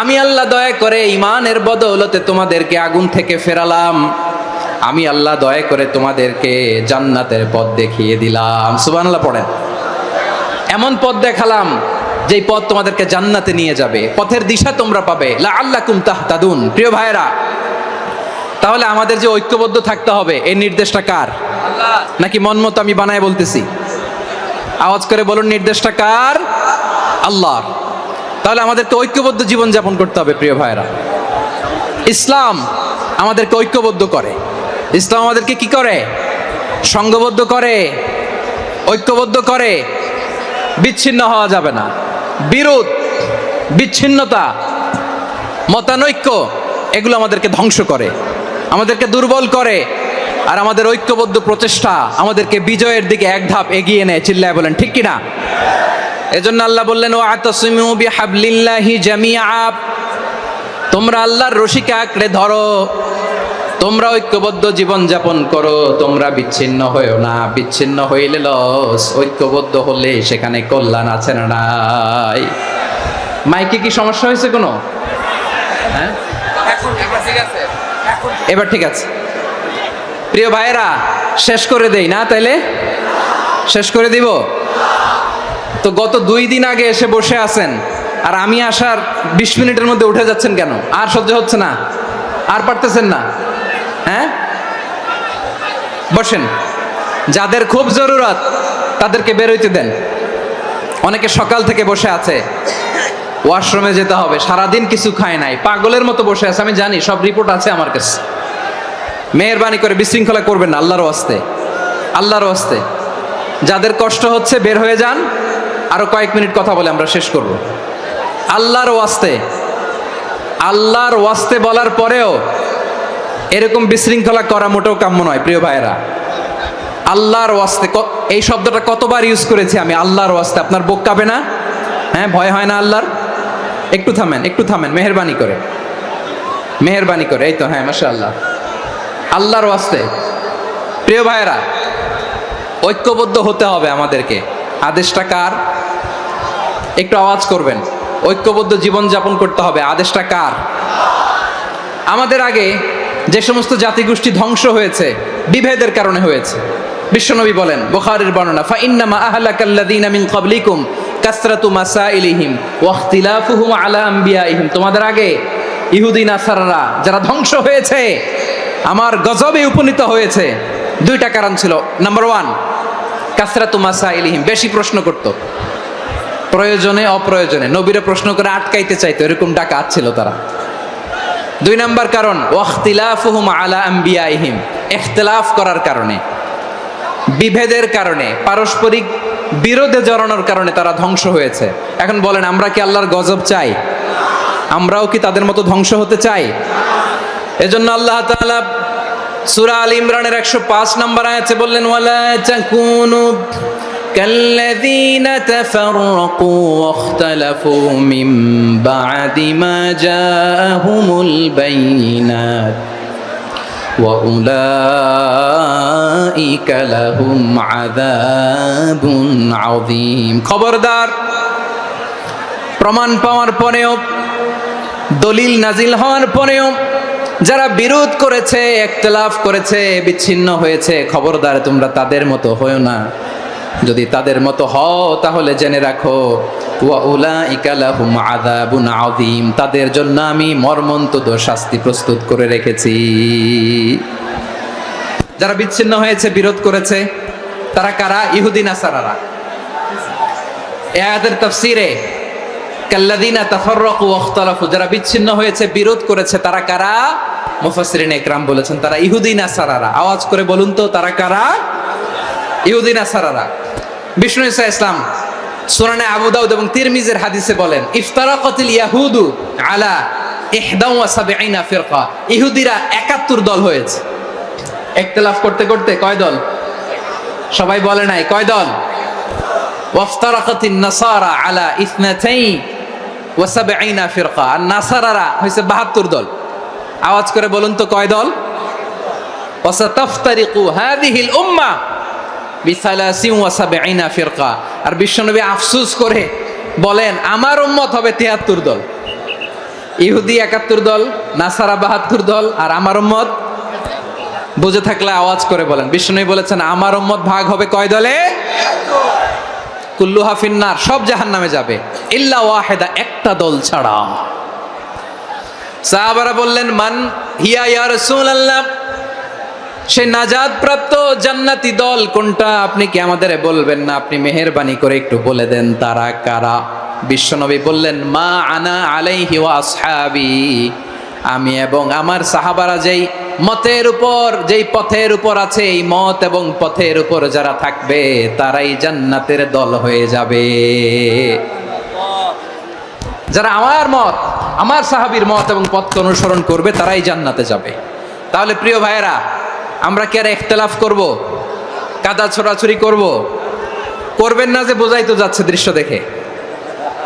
আমি আল্লাহ দয়া করে ঈমানের বদৌলতে তোমাদেরকে আগুন থেকে ফেরালাম। আমি আল্লাহ দয়া করে তোমাদেরকে জান্নাতের পথ দেখিয়ে দিলাম। সুবহানাল্লাহ পড়েন। এমন পথ দেখালাম যেই পথ তোমাদেরকে জান্নাতে নিয়ে যাবে, পথের দিশা তোমরা পাবে। লাআল্লাকুম তাহতাদুন। প্রিয় ভাইরা, তাহলে আমাদের যে ঐক্যবদ্ধ থাকতে হবে, এই নির্দেশটা কার? আল্লাহ। নাকি মন মতো আমি বানায় বলতেছি? আওয়াজ করে বলুন, নির্দেশটা কার? আল্লাহর। তাহলে আমাদেরকে ঐক্যবদ্ধ জীবন যাপন করতে হবে। প্রিয় ভাইরা, ইসলাম আমাদেরকে ঐক্যবদ্ধ করে। ইসলাম আমাদেরকে কি করে? সংঘবদ্ধ করে, ঐক্যবদ্ধ করে। বিচ্ছিন্ন হওয়া যাবে না। বিরোধ, বিচ্ছিন্নতা, মতানৈক্য, এগুলো আমাদেরকে ধ্বংস করে, আমাদেরকে দুর্বল করে। আর আমাদের ঐক্যবদ্ধ প্রচেষ্টা আমাদেরকে বিজয়ের দিকে এক ধাপ এগিয়ে নেয়। চিল্লায় বলেন ঠিক কিনা? এজন্য আল্লাহ বললেন, ওয়াতাসিমু বিহাবলিল্লাহি জামিআ। তোমরা আল্লাহর রশিকে আঁকড়ে ধরো, তোমরা ঐক্যবদ্ধ জীবন যাপন করো, তোমরা বিচ্ছিন্ন হয়েও না। বিচ্ছিন্ন হইলে লস, ঐক্যবদ্ধ হলে সেখানে কল্যাণ আছে না নাই? মাইকে কি সমস্যা হয়েছে কোনো? হ্যাঁ, এবার ঠিক আছে। প্রিয় ভাইয়েরা, শেষ করে দেই না? তাইলে শেষ করে দিব তো। গত 2 দিন আগে এসে বসে আছেন, আর আমি আসার 20 মিনিটের মধ্যে উঠে যাচ্ছেন কেন? আর সহ্য হচ্ছে না? আর পারতেছেন না? হ্যাঁ, বসেন। যাদের খুব জরুরত তাদেরকে বের হইতে দেন। অনেকে সকাল থেকে বসে আছে, ওয়াশরুমে যেতে হবে, সারাদিন কিছু খায় নাই, পাগলের মতো বসে আছে। আমি জানি, সব রিপোর্ট আছে আমার কাছে। মেহেরবানি করে বিশৃঙ্খলা করবেন না, আল্লাহর ওয়াস্তে, আল্লাহর ওয়াস্তে। যাদের কষ্ট হচ্ছে বের হয়ে যান। আরো কয়েক মিনিট কথা বলে আমরা শেষ করব। আল্লাহর ওয়াস্তে, আল্লাহর ওয়াস্তে বলার পরেও এরকম বিশৃঙ্খলা করা মোটেও কাম্য নয়। প্রিয় ভাইয়েরা, আল্লাহর ওয়াস্তে, এই শব্দটা কতবার ইউজ করেছি আমি, আল্লাহর ওয়াস্তে। আপনার বুক কাঁপে না? হ্যাঁ, ভয় হয় না আল্লাহর? একটু থামেন, একটু থামেন, মেহেরবানি করে, মেহেরবানি করে। এই তো, হ্যাঁ, মাশাআল্লাহ। আল্লাহর ওয়াস্তে। প্রিয় ভাইয়েরা, ঐক্যবদ্ধ হতে হবে আমাদেরকে। আদেশটা কার? একটু আওয়াজ করবেন। ঐক্যবদ্ধ জীবন যাপন করতে হবে। আদেশটা কার? আমাদের আগে যে সমস্ত জাতিগোষ্ঠী ধ্বংস হয়েছে, বিভেদের কারণে হয়েছে। বিশ্বনবী বলেন, বুখারীর বর্ণনা, ফাইন্নামা আহলাকাল্লাযীনা মিন ক্বাবলিকুম কাসরাতু মাসাইলিহিম ওয়া ইখতিলাফুহুম আলা আম্বিয়াইহিম। তোমাদের আগে ইহুদি নাসারারা যারা ধ্বংস হয়েছে, আমার গজবে উপনীত হয়েছে, 2টা কারণ ছিল। নাম্বার 1, কাসরাতু মাসাইলিহিম, বেশি প্রশ্ন করত, প্রয়োজনে অপ্রয়োজনে নবীরে প্রশ্ন করে আটকাইতে চাইতো, এরকম ডাকাত ছিল তারা। 2 নাম্বার কারণ, ওয়াখতিলাফুহুম আলা আম্বিয়াইহিম, ইখতিলাফ করার কারণে, বিভেদের কারণে, পারস্পরিক বিরোধে জড়ানোর কারণে তারা ধ্বংস হয়েছে। এখন বলেন, আমরা কি আল্লাহর গজব চাই? আমরাও কি তাদের মতো ধ্বংস হতে চাই? এজন্য আল্লাহ তাআলা সূরা আল ইমরানের 105 নম্বর আয়াতে বললেন, ওয়ালা তাকুনু কাল্লাযীনা তাফাররাকু ওয়াখতালাফু মিন বা'দি মা জাআহুমুল বাইয়িনাত ওয়া উলাইকা লাহুম আযাবুন আযীম। খবরদার, প্রমাণ পাওয়ার পরেও, দলিল নাজিল হওয়ার পরেও যারা বিরোধ করেছে, ইখতিলাফ করেছে, বিচ্ছিন্ন হয়েছে, খবরদার তোমরা তাদের মতো হয়ো না। যদি তাদের মতো হও তাহলে জেনে রাখো, ওয়া উলাইকা লাহুম আযাবুন আযীম, তাদের জন্য আমি মর্মন্তুদ শাস্তি প্রস্তুত করে রেখেছি। যারা বিচ্ছিন্ন হয়েছে, বিরোধ করেছে, তারা কারা? ইহুদি নাসারারা। এই আয়াতের তাফসীরে কাল্লাযীনা তাফাররাকু ওয়াখতালাফু, যারা বিচ্ছিন্ন হয়েছে, বিরোধ করেছে, তারা কারা? মুফাসসিরিন ইকরাম বলেছেন তারা ইহুদি নাসারারা। আওয়াজ করে বলুন তো, তারা কারা? ইহুদি নাসারারা। বিষ্ণু ঈসা ইসলাম সুনানে আবু দাউদ এবং তিরমিজির হাদিসে বলেন, ইফতারাকাতিল ইয়াহুদু আলা 71 ফিরকা, ইহুদিরা 71 দল হয়েছে। ইখতিলাফ করতে করতে কয় দল? সবাই বলে নাই কয় দল? ওয়াফতারাকাতিন নাসারা আলা 72 ফিরকা। আর নাসারারা হইছে 72 দল। আওয়াজ করে বলুন তো কয় দল? ওয়াসাতাফতারিকু হাযিহিল উম্মাহ বি73 ফিরকা। আর বিশ্বনবী আফসোস করে বলেন আমার উম্মত হবে 73 দল। ইহুদি 71 দল, নাসারা 72 দল, আর আমার উম্মত। বুঝে থাকলে আওয়াজ করে বলেন। বিশ্বনবী বলেছেন আমার উম্মত ভাগ হবে কয় দলে? কুল্লুহা ফিন্নার, সব জাহান্নামে যাবে, ইল্লা ওয়াহিদা, একটা দল ছাড়া। সাহাবারা বললেন মান হিয়া ইয়া রাসূলুল্লাহ, সেই নাজাত প্রাপ্ত জান্নাতি দল কোনটা? আপনি কি আমাদের বলবেন না? আপনি মেহেরবানি করে একটু বলে দেন তারা কারা। বিশ্বনবী বললেন মা আনা আলাইহি ওয়া আসহাবি, আমি এবং আমার সাহাবারা যেই মতের উপর, যেই পথের উপর আছে, এই মত এবং পথের উপর যারা থাকবে তারাই জান্নাতের দল হয়ে যাবে। যারা আমার মত, আমার সাহাবীর মত এবং পথকে অনুসরণ করবে তারাই জান্নাতে যাবে। তাহলে প্রিয় ভাইয়েরা, আমরা কি আর ইখতিলাফ করব? কাদা ছোড়াছুরি করব? করবেন না যে বোঝাই তো যাচ্ছে দৃশ্য দেখে।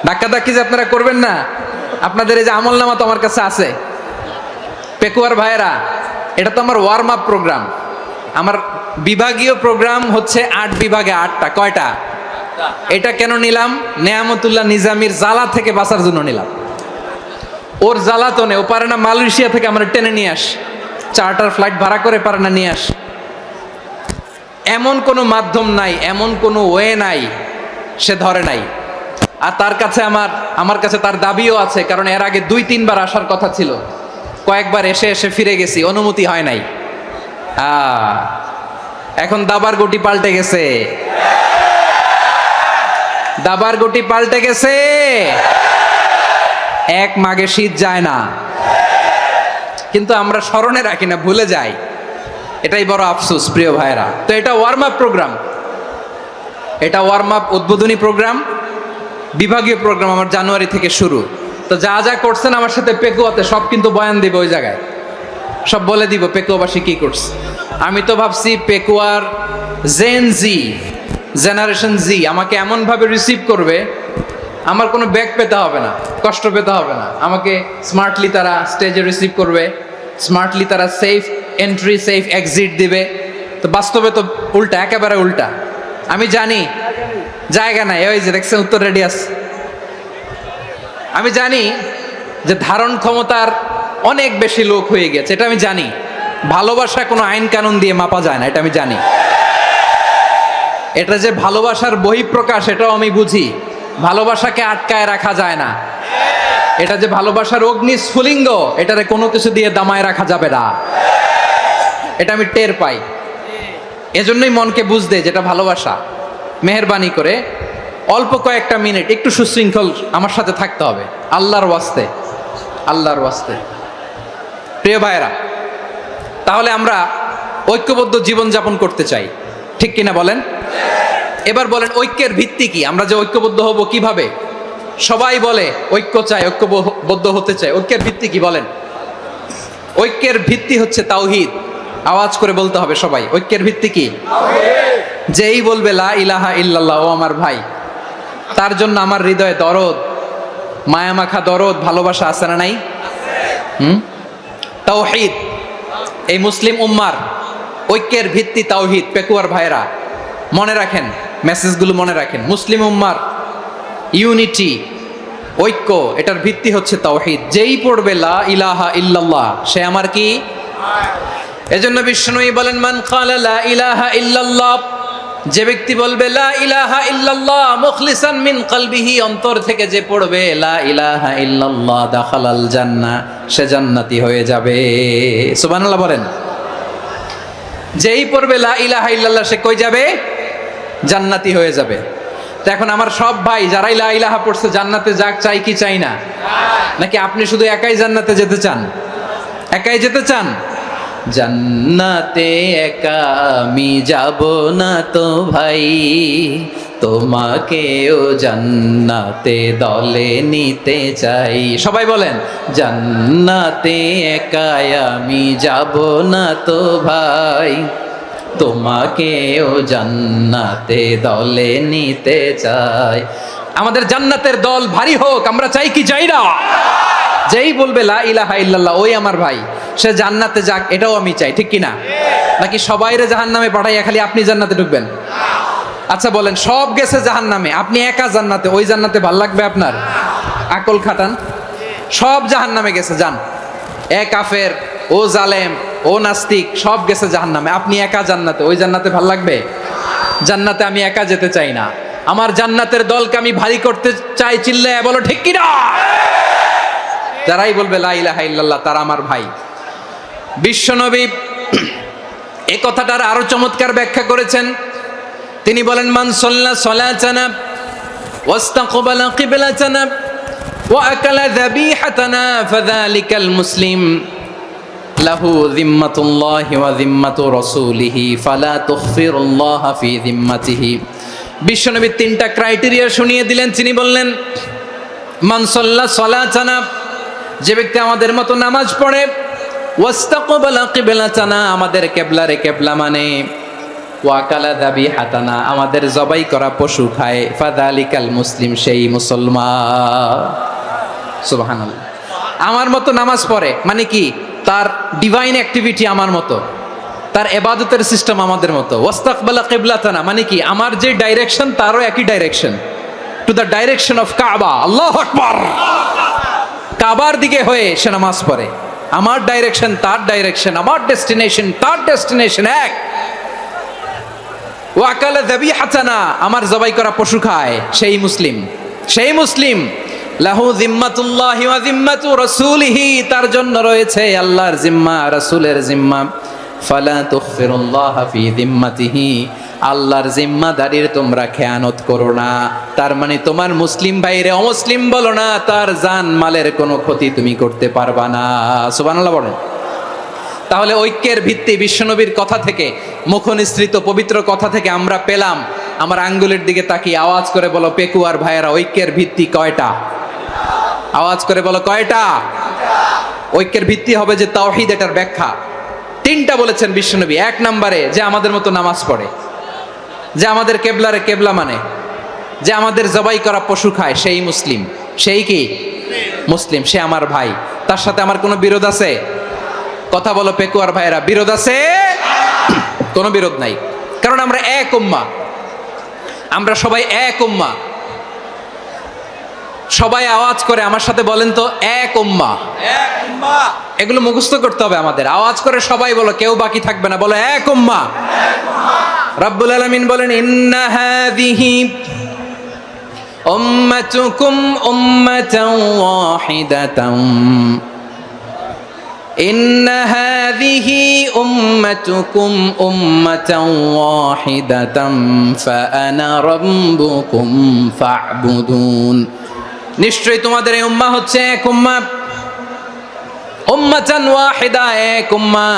ধাক্কাধাক্কি যে আপনারা করবেন না। আপনাদের এই যে আমলনামা তো আমার কাছে আছে। পেকুয়ার ভাইয়েরা, এটা তো আমার ওয়ার্ম আপ প্রোগ্রাম। আমার বিভাগীয় প্রোগ্রাম হচ্ছে 8 বিভাগে 8টা। কয়টা? এটা কেন নিলাম? নেয়ামতুল্লাহ নিজামীর জ্বালা থেকে বাঁচার জন্য নিলাম। ওর জ্বালাতনে ও পারে না মালয়েশিয়া থেকে আমরা টেনে নিয়ে আস, চার্টার ফ্লাইট ভাড়া করে পারে না নিয়ে আস। এমন কোনো মাধ্যম নাই, এমন কোনো ওয়ে নাই সে ধরে নাই। আর তার কাছে আমার কাছে তার দাবিও আছে, কারণ এর আগে 2-3 বার আসার কথা ছিল। কয়েকবার এসে এসে ফিরে গেছি, অনুমতি হয় নাই। এখন দাবার গুটি পাল্টে গেছে, দাবার গুটি পাল্টে গেছে। এক মাঘে শীত যায় না, কিন্তু আমরা স্মরণে রাখি না, ভুলে যাই। এটাই বড় আফসোস প্রিয় ভাইরা। তো এটা ওয়ার্ম আপ প্রোগ্রাম, এটা ওয়ার্ম আপ উদ্বোধনী প্রোগ্রাম, বিভাগীয় প্রোগ্রাম আমার জানুয়ারি থেকে শুরু। তো যা যা করছেন আমার সাথে পেকুয়াতে সব কিন্তু বয়ান দিব, ওই জায়গায় সব বলে দিব পেকুয়াবাসী কি করছে। আমি তো ভাবছি পেকুয়ার জেনারেশন জি আমাকে এমনভাবে রিসিভ করবে, আমার কোনো ব্যাক পেতে হবে না, কষ্ট পেতে হবে না। আমাকে স্মার্টলি তারা স্টেজে রিসিভ করবে, স্মার্টলি তারা সেফ এন্ট্রি সেফ এক্সিট দিবে। তো বাস্তবে তো উল্টা, একেবারে উল্টা। আমি জানি জায়গা নাই, ওই যে দেখছেন উত্তর রেডিয়াস। আমি জানি যে ধারণ ক্ষমতার অনেক বেশি লোক হয়ে গেছে, এটা আমি জানি। ভালোবাসা কোনো আইন কানুন দিয়ে মাপা যায় না, এটা আমি জানি। এটা যে ভালোবাসার বহিঃপ্রকাশ এটাও আমি বুঝি। ভালোবাসাকে আটকায় রাখা যায় না। এটা যে ভালোবাসার অগ্নি স্ফুলিঙ্গ, এটারে কোনো কিছু দিয়ে দামায় রাখা যাবে না, এটা আমি টের পাই। এজন্যই মনকে বুঝতে যেটা ভালোবাসা। মেহেরবানি করে অল্প কয়েকটা মিনিট একটু সুশৃঙ্খল আমার সাথে থাকতে হবে, আল্লাহর ওয়াস্তে, আল্লাহর ওয়াস্তে। প্রিয় ভাইয়েরা, তাহলে আমরা ঐক্যবদ্ধ জীবনযাপন করতে চাই, ঠিক কিনা বলেন? এবার বলেন ঐক্যের ভিত্তি কি? আমরা যে ঐক্যবদ্ধ হব কিভাবে? সবাই বলে ঐক্য চাই, ঐক্যবদ্ধ হতে চাই। ঐক্যের ভিত্তি কি বলেন? ঐক্যের ভিত্তি হচ্ছে তাওহীদ। আওয়াজ করে বলতে হবে সবাই, ঐক্যের ভিত্তি কি? যেই বলবে লা ইলাহা ইল্লাল্লাহ, ও আমার ভাই, তার জন্য আমার হৃদয়ে দরদ, মায়ামাখা দরদ, ভালোবাসা আছে না নাই? তাওহীদ, এই মুসলিম উম্মার ঐক্যের ভিত্তি তাওহীদ। পেকুয়ার ভাইরা মনে রাখেন, মেসেজগুলো মনে রাখেন। মুসলিম উম্মার ইউনিটি, ঐক্য, এটার ভিত্তি হচ্ছে তাওহীদ। যেই পড়বে লা ইলাহা ইল্লাল্লাহ সে আমার কি? এজন্য বিষ্ণুই বলেন মান ক্বালা লা ইলাহা ইল্লাল্লাহ, যে ব্যক্তি বলবে লা ইলাহা ইল্লাল্লাহ মুখলিসান মিন কলবিহি, অন্তর থেকে যে পড়বে লা ইলাহা ইল্লাল্লাহ, দাখালাল জান্নাহ, সে জান্নাতি হয়ে যাবে। সুবহানাল্লাহ বলেন। যেই পড়বে লা ইলাহা ইল্লাল্লাহ সে কই যাবে? জান্নাতি হয়ে যাবে। তো এখন আমার সব ভাই যারাই লা ইলাহা পড়ছে জান্নাতে যাক, চাই কি চাই না? নাকি আপনি শুধু একাই জান্নাতে যেতে চান? একাই যেতে চান? জান্নাতে একা আমি যাব না তো ভাই, তোমাকেও জান্নাতে দলে নিতে চাই। সবাই বলেন, জান্নাতে একাই আমি যাব না তো ভাই, তোমাকেও জান্নাতে দলে নিতে চাই। আমাদের জান্নাতের দল ভারী হোক, আমরা চাই কি চাই না? যেই বলবে লা ইলাহা ইল্লাল্লাহ ওই আমার ভাই, সে জান্নাতে যাক, এটাও আমি চাই, ঠিক কি না? নাকি সবাইরে জাহান্নামে পাঠাইয়া খালি আপনি জান্নাতে ঢুকবেন? আচ্ছা বলেন, সব গেছে জাহান্নামে, আপনি একা জান্নাতে, ওই জান্নাতে ভাল লাগবে আপনার? আকল খাটান। সব জাহান্নামে গেছে, যান। এ কাফের, ও জালেম, ও নাস্তিক, সব গেছে জাহান্নামে, আপনি একা জান্নাতে, ওই জান্নাতে ভাল লাগবে? জান্নাতে আমি একা যেতে চাই না, আমার জান্নাতের দলকে আমি ভারী করতে চাই। চিল্লায় বলো ঠিক কি না? যারাই বলবে লা ইলাহা ইল্লাল্লাহ তারা আমার ভাই। বিশ্বনবী এই কথাটার আরো চমৎকার ব্যাখ্যা করেছেন। তিনি বলেন, মান সাল্লা সালাতানা ওয়াস্তাকবালা কিবলাতানা ওয়া আকালা যাবিহাতানা ফাযালিকাল মুসলিম লাহু যিম্মাতুল্লাহি ওয়া যিম্মাতু রাসূলিহি ফালা তুখফিরুল্লাহা ফি যিম্মাতিহি। বিশ্বনবী তিনটা ক্রাইটেরিয়া শুনিয়ে দিলেন। তিনি বললেন, মান সাল্লা সালাতানা, যে ব্যক্তি আমাদের মতো নামাজ পড়ে, ওয়াস্তাকবালা কিবলাতানা, আমাদের কিবলারে কিবলা মানে, ওয়াকালা যাবিহাতানা, আমাদের জবাই করা পশু খায়, ফাযালিকাল মুসলিম, সেই মুসলমান। সুবহানাল্লাহ। আমার মতো নামাজ পড়ে মানে কি? তার ডিভাইন অ্যাক্টিভিটি আমার মতো, তার ইবাদতের সিস্টেম আমাদের মতো। ওয়াস্তাকবালা কিবলাতানা মানে কি? আমার যে ডাইরেকশন তারও একই direction, to the direction of কাবা। আল্লাহু আকবার। কাবার দিকে হয়ে সে নামাজ পড়ে, আমার ডাইরেকশন তার ডাইরেকশন, আমার ডেস্টিনেশন তার ডেস্টিনেশন এক। ওয়াকালা যাবিহাতানা, আমার জবাই করা পশু খায়, সেই মুসলিম, সেই মুসলিম। লাহু যিম্মাতুল্লাহি ওয়া যিম্মাতু রাসূলিহি, তার জন্য রয়েছে আল্লাহর জিম্মা, রাসূলের জিম্মা। ফালা তুখফিরুল্লাহা ফি যিম্মাতিহি, আল্লাহর জিম্মাদারির তোমরা খেয়ানত করো না। তার মানে তোমার মুসলিম ভাইরে অমুসলিম বলো না, তার জান মালের কোনো ক্ষতি তুমি করতে পারবা না। সুবহানাল্লাহ বলেন। তাহলে ঐক্যের ভিত্তি বিশ্বনবীর কথা থেকে, মুখনিসৃত পবিত্র কথা থেকে আমরা পেলাম। আমার আঙ্গুলের দিকে তাকিয়ে আওয়াজ করে বলো পেকুয়ার ভাইয়েরা, ঐক্যের ভিত্তি কয়টা? আওয়াজ করে বলো কয়টা? ঐক্যের ভিত্তি হবে যে তাওহীদ, এটার ব্যাখ্যা তিনটা বলেছেন বিশ্বনবী। এক নম্বরে, যে আমাদের মতো নামাজ পড়ে, যে আমাদের কেবলারে কেবলা মানে, যে আমাদের জবাই করা পশু খায়, সেই মুসলিম। সেই কি মুসলিম? সে আমার ভাই, তার সাথে আমার কোনো বিরোধ আছে? কথা বলো পেকুয়ার ভাইয়েরা, বিরোধ আছে? কোনো বিরোধ নাই, কারণ আমরা এক উম্মাহ, আমরা সবাই এক উম্মাহ। সবাই আওয়াজ করে আমার সাথে বলেন তো, এক উম্মাহ। এগুলো মুখস্থ করতে হবে আমাদের। আওয়াজ করে সবাই বলো, কেউ বাকি থাকবে না, বলো এক উম্মাহ। রাব্বুল আলামিন বলেন, ইন্না হাযিহি উম্মাতুকুম উম্মাতান ওয়াহিদাতান, ইন্না হাযিহি উম্মাতুকুম উম্মাতান ওয়াহিদাতান ফাআনা রাব্বুকুম ফা'বুদুন। নিশ্চয়ই তোমাদের এই উম্মাহ হচ্ছে এক উম্মাহ, উম্মাতান ওয়াহিদা, এক উম্মাহ।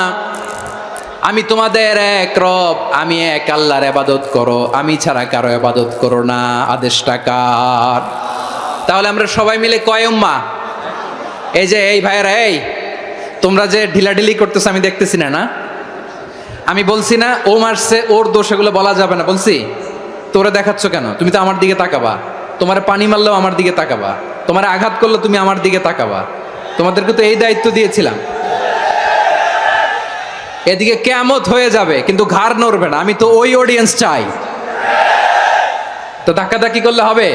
আমি তোমাদের এক রব, আমি এক আল্লাহর ইবাদত করো, আমি ছাড়া কারো ইবাদত করো না। আদেশটা কার? তাহলে আমরা সবাই মিলে কয় উম্মাহ? এই যে এই ভাইয়েরা, এই তোমরা যে ঢিলাঢিলি করতেছো আমি দেখতেছি না, না আমি বলছি না ও মারছে ওর দোষ, এগুলো বলা যাবে না। বলছি তোরে দেখাচ্ছ কেন? তুমি তো আমার দিকে তাকাবা। তোমার পানি মারলেও আমার দিকে তাকাবা, তোমার আঘাত করলে তুমি আমার দিকে তাকাবা। তোমাদেরকে তো এই দায়িত্ব দিয়েছিলাম। এদিকে কিয়ামত হয়ে যাবে কিন্তু ঘাড় নড়বে না, আমি তো ওই অডিয়েন্স চাই। তো ধাক্কাধাক্কি করলে হবে?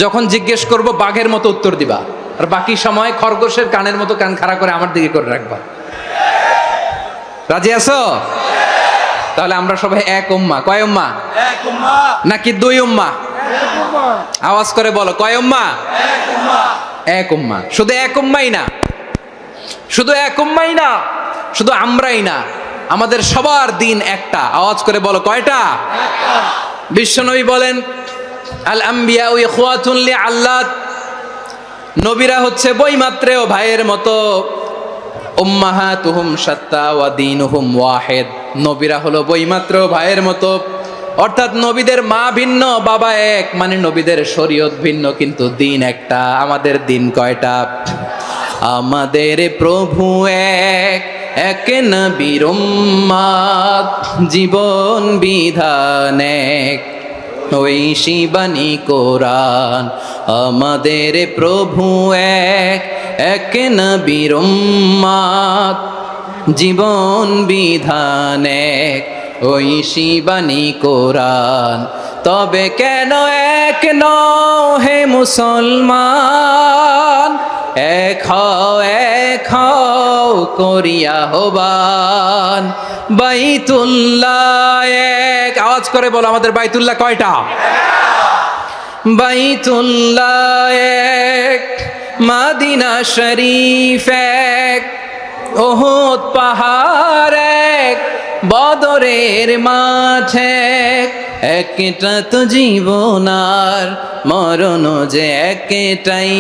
যখন জিজ্ঞেস করব বাঘের মতো উত্তর দিবা, আর বাকি সময় খরগোশের কানের মতো কান খাড়া করে আমার দিকে করে রাখবা। রাজি আছো? তাহলে আমরা সবাই এক উম্মাহ। কয় উম্মাহ? এক উম্মাহ। নাকি দুই উম্মাহ? এক উম্মাহ। আওয়াজ করে বলো, কয় উম্মাহ? এক উম্মাহ। এক উম্মাহ। শুধু এক উম্মাহই না, শুধু এক উম্মাহই না, শুধু আমরাই না, আমাদের সবার দিন একটা। আওয়াজ করে বলো কয়টা? একটা। বিশ্বনবী বলেন, আল আম্বিয়া ইখওয়াতুন লিআল্লাত, নবীরা হচ্ছে বৈমাত্রেয় ভাইয়ের মতো। উম্মাহাতুহুম শাত্তা ওয়া দীনুহুম ওয়াহিদ, নবীরা হলো বৈমাত্রেয় ভাইয়ের মতো, অর্থাৎ নবীদের মা ভিন্ন বাবা এক, মানে নবীদের শরীয়ত ভিন্ন কিন্তু দিন একটা। আমাদের দিন কয়টা? আমাদের প্রভু এক, এক নবীর উম্মত, জীবন বিধান এক, ওই শিবানী কোরআন। আমাদের প্রভু এক, এক নবীর উম্মত, জীবন বিধান এক, ওই শিবানী কোরআন। তবে কেন এক নও হে মুসলমান, এক হও করিয়া হবান। বাইতুল্লাহ এক, আওয়াজ করে বলো আমাদের বাইতুল্লাহ কয়টা? বাইতুল্লাহ এক, মাদিনা শরীফ এক, ওহুদ পাহাড় এক, বদরের মাঠ এক। একটা তো জীবন আর মরণ যে একটাই,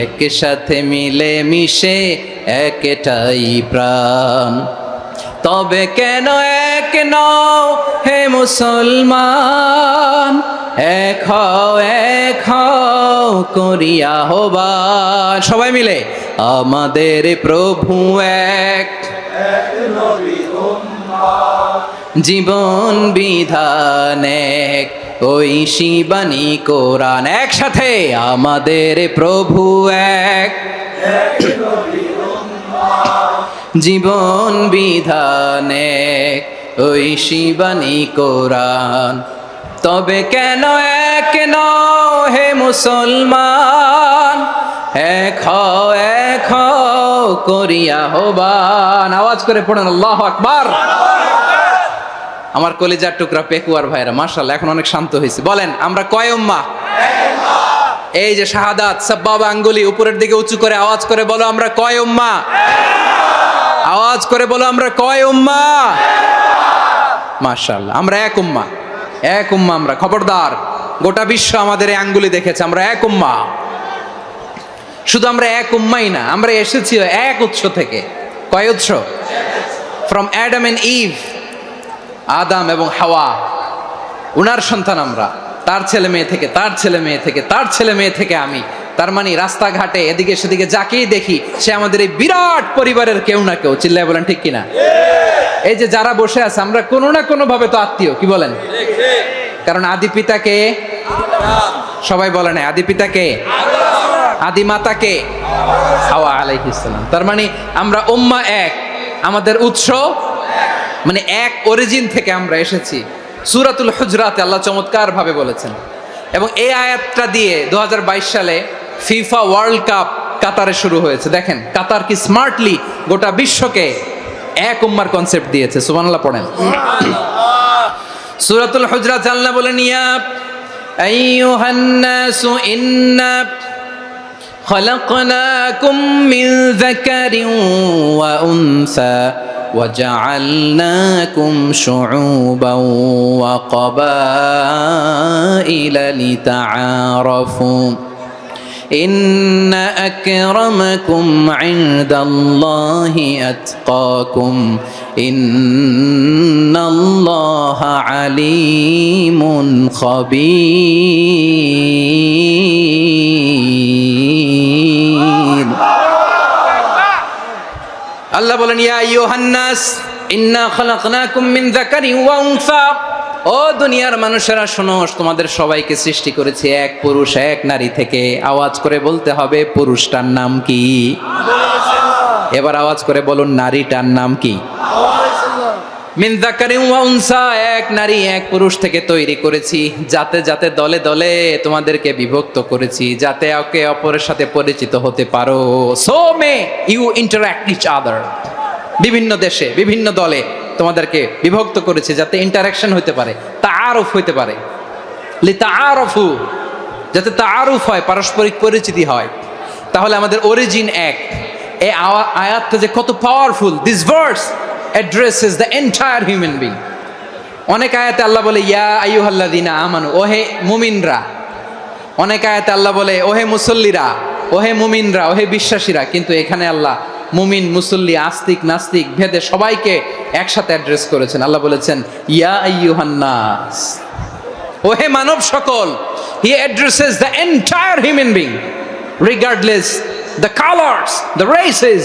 একসাথে মিলে মিশে একটাই প্রাণ। তবে কেন এক নও হে মুসলমান, এক হও করিয়া হবান। সবাই মিলে আমাদের প্রভু এক, জীবন বিধান এক, ওই শিবানী কোরআন। একসাথে আমাদের প্রভু এক, জীবন বিধান এক, ওই শিবানী কোরআন। তবে কেন এক নও হে মুসলমান, এক হও করিয়া হবান। আওয়াজ করে পড়েন আল্লাহু আকবার। আমার কলিজার টুকরা পেকুয়ার ভাইরা মাশাআল্লাহ এখন অনেক শান্ত হয়েছে। বলেন আমরা কয় উম্মাহ? এই যে শাহাদাত সাব্বাবা আঙ্গুলি উপরের দিকে উঁচু করে আওয়াজ করে বলো আমরা কয় উম্মাহ? আওয়াজ করে বলো আমরা কয় উম্মাহ? মাশাআল্লাহ আমরা এক উম্মাহ, এক উম্মাহ আমরা। খবরদার, গোটা বিশ্ব আমাদের এই আঙ্গুলি দেখেছে, আমরা এক উম্মাহ। শুধু আমরা এক উম্মাই না, আমরা এসেছি এক উৎস থেকে। কয় উৎস? ফ্রম অ্যাডাম এন্ড ইভ, আদাম এবং হাওয়া, উনার সন্তান আমরা। তার ছেলে মেয়ে থেকে, তার ছেলে মেয়ে থেকে, তার ছেলে মেয়ে থেকে আমি। তার মানে রাস্তাঘাটে এদিকে সেদিকে যাকেই দেখি সে আমাদের এই বিরাট পরিবারের কেউ না কেউ। চিল্লায় বলেন ঠিক কিনা? এই যে যারা বসে আছে আমরা কোনো না কোনো ভাবে তো আত্মীয়, কি বলেন? কারণ আদি পিতাকে সবাই বলে না, আদি পিতাকে, আদি মাতাকে হাওয়া আলাইহিস সালাম। তার মানে আমরা উম্মাহ এক, আমাদের উৎস মানে এক অরিজিন থেকে আমরা এসেছি। সূরাতুল হুজরাতে আল্লাহ চমৎকার ভাবে বলেছেন। এবং এই আয়াতটা দিয়ে 2022 সালে ফিফা ওয়ার্ল্ড কাপ কাতারে শুরু হয়েছে। দেখেন কাতার কি স্মার্টলি গোটা বিশ্বকে এক উম্মার কনসেপ্ট দিয়েছে। সুবহানাল্লাহ পড়েন। সূরাতুল হুজরাত আল্লাহ বলেন ইয়া আইয়ুহান নাসু ইন্না খলাকনাকুম মিন যাকারিন ওয়া উনসা وجعلناكم شعوبا وقبائل لتعارفوا إن أكرمكم عند الله أتقاكم إن الله عليم خبير আল্লাহ বলেন ইয়া আইয়ুহান নাস ইন্না খালাকনাকুম মিন যাকারিন ওয়া উনসা। ও দুনিয়ার মানুষেরা শোনো, তোমাদের সবাইকে সৃষ্টি করেছি এক পুরুষ এক নারী থেকে। আওয়াজ করে বলতে হবে পুরুষটার নাম কি? এবার আওয়াজ করে বলুন নারীটার নাম কি? মিন যাকারিন ওয়া উনসা, এক নারী এক পুরুষ থেকে তৈরি করেছি। যাতে যাতে দলে দলে তোমাদেরকে বিভক্ত করেছি, যাতে একে অপরের সাথে পরিচিত হতে পারো। So may you interact each other. বিভিন্ন দেশে বিভিন্ন দলে তোমাদেরকে বিভক্ত করেছি যাতে ইন্টারাকশন হতে পারে, তাআরুফ হতে পারে। লিতাআরফু, যাতে তাআরুফ হয়, পারস্পরিক পরিচিতি হয়। তাহলে আমাদের অরিজিন এক। এই আয়াতটা যে কত powerful. This verse addresses the entire human being. অনেক আয়াতে আল্লাহ বলে ইয়া আইয়ুহাল্লাযীনা আমানু, ওহে মুমিনরা। অনেক আয়াতে আল্লাহ বলে ওহে মুসল্লিরা, ওহে মুমিনরা, ওহে বিশ্বাসীরা। কিন্তু এখানে আল্লাহ মুমিন মুসল্লি আস্তিক নাস্তিক ভেদে সবাইকে একসাথে অ্যাড্রেস করেছেন। আল্লাহ বলেছেন ইয়া আইয়ুহান নাস, ও হে মানব সকল। হি addresses the entire human being regardless the colors, the races,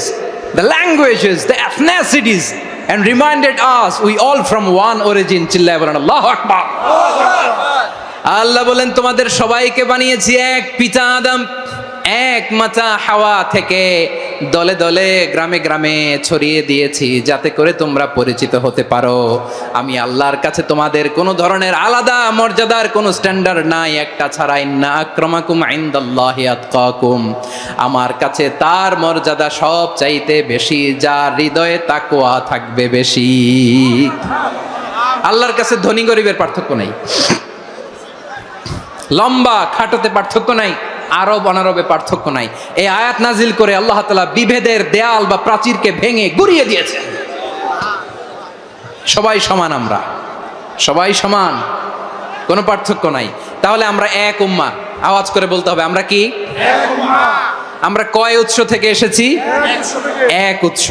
the languages, the ethnicities, and reminded us we all from one origin. চিল্লায় বলেন আল্লাহু আকবার। আল্লাহ বলেন তোমাদের সবাইকে বানিয়েছি এক পিতা আদম, এক মাতা হাওয়া থেকে, দলে দলে গ্রামে গ্রামে ছড়িয়ে দিয়েছি যাতে করে তোমরা পরিচিত হতে পারো। আমি আল্লাহর কাছে তোমাদের কোনো ধরনের আলাদা মর্যাদার কোনো স্ট্যান্ডার্ড নাই একটা ছাড়া। ইন্না আক্রামাকুম ইনদাল্লাহি আতকাকুম, আমার কাছে তার মর্যাদা সব চাইতে বেশি যার হৃদয়ে তাকওয়া থাকবে বেশি। আল্লাহর কাছে ধনী গরিবের পার্থক্য নাই, লম্বা খাটোতে পার্থক্য নাই, আরব অনারবে পার্থক্য নাই। এই আয়াত নাজিল করে আল্লাহ তাআলা বিভেদের দেয়াল বা প্রাচীরকে ভেঙে গুড়িয়ে দিয়েছেন। সবাই সমান, আমরা সবাই সমান, কোনো পার্থক্য নাই। তাহলে আমরা এক উম্মাহ। আওয়াজ করে বলতে হবে আমরা কি এক উম্মাহ। আমরা কয় উৎস থেকে এসেছি? এক উৎস।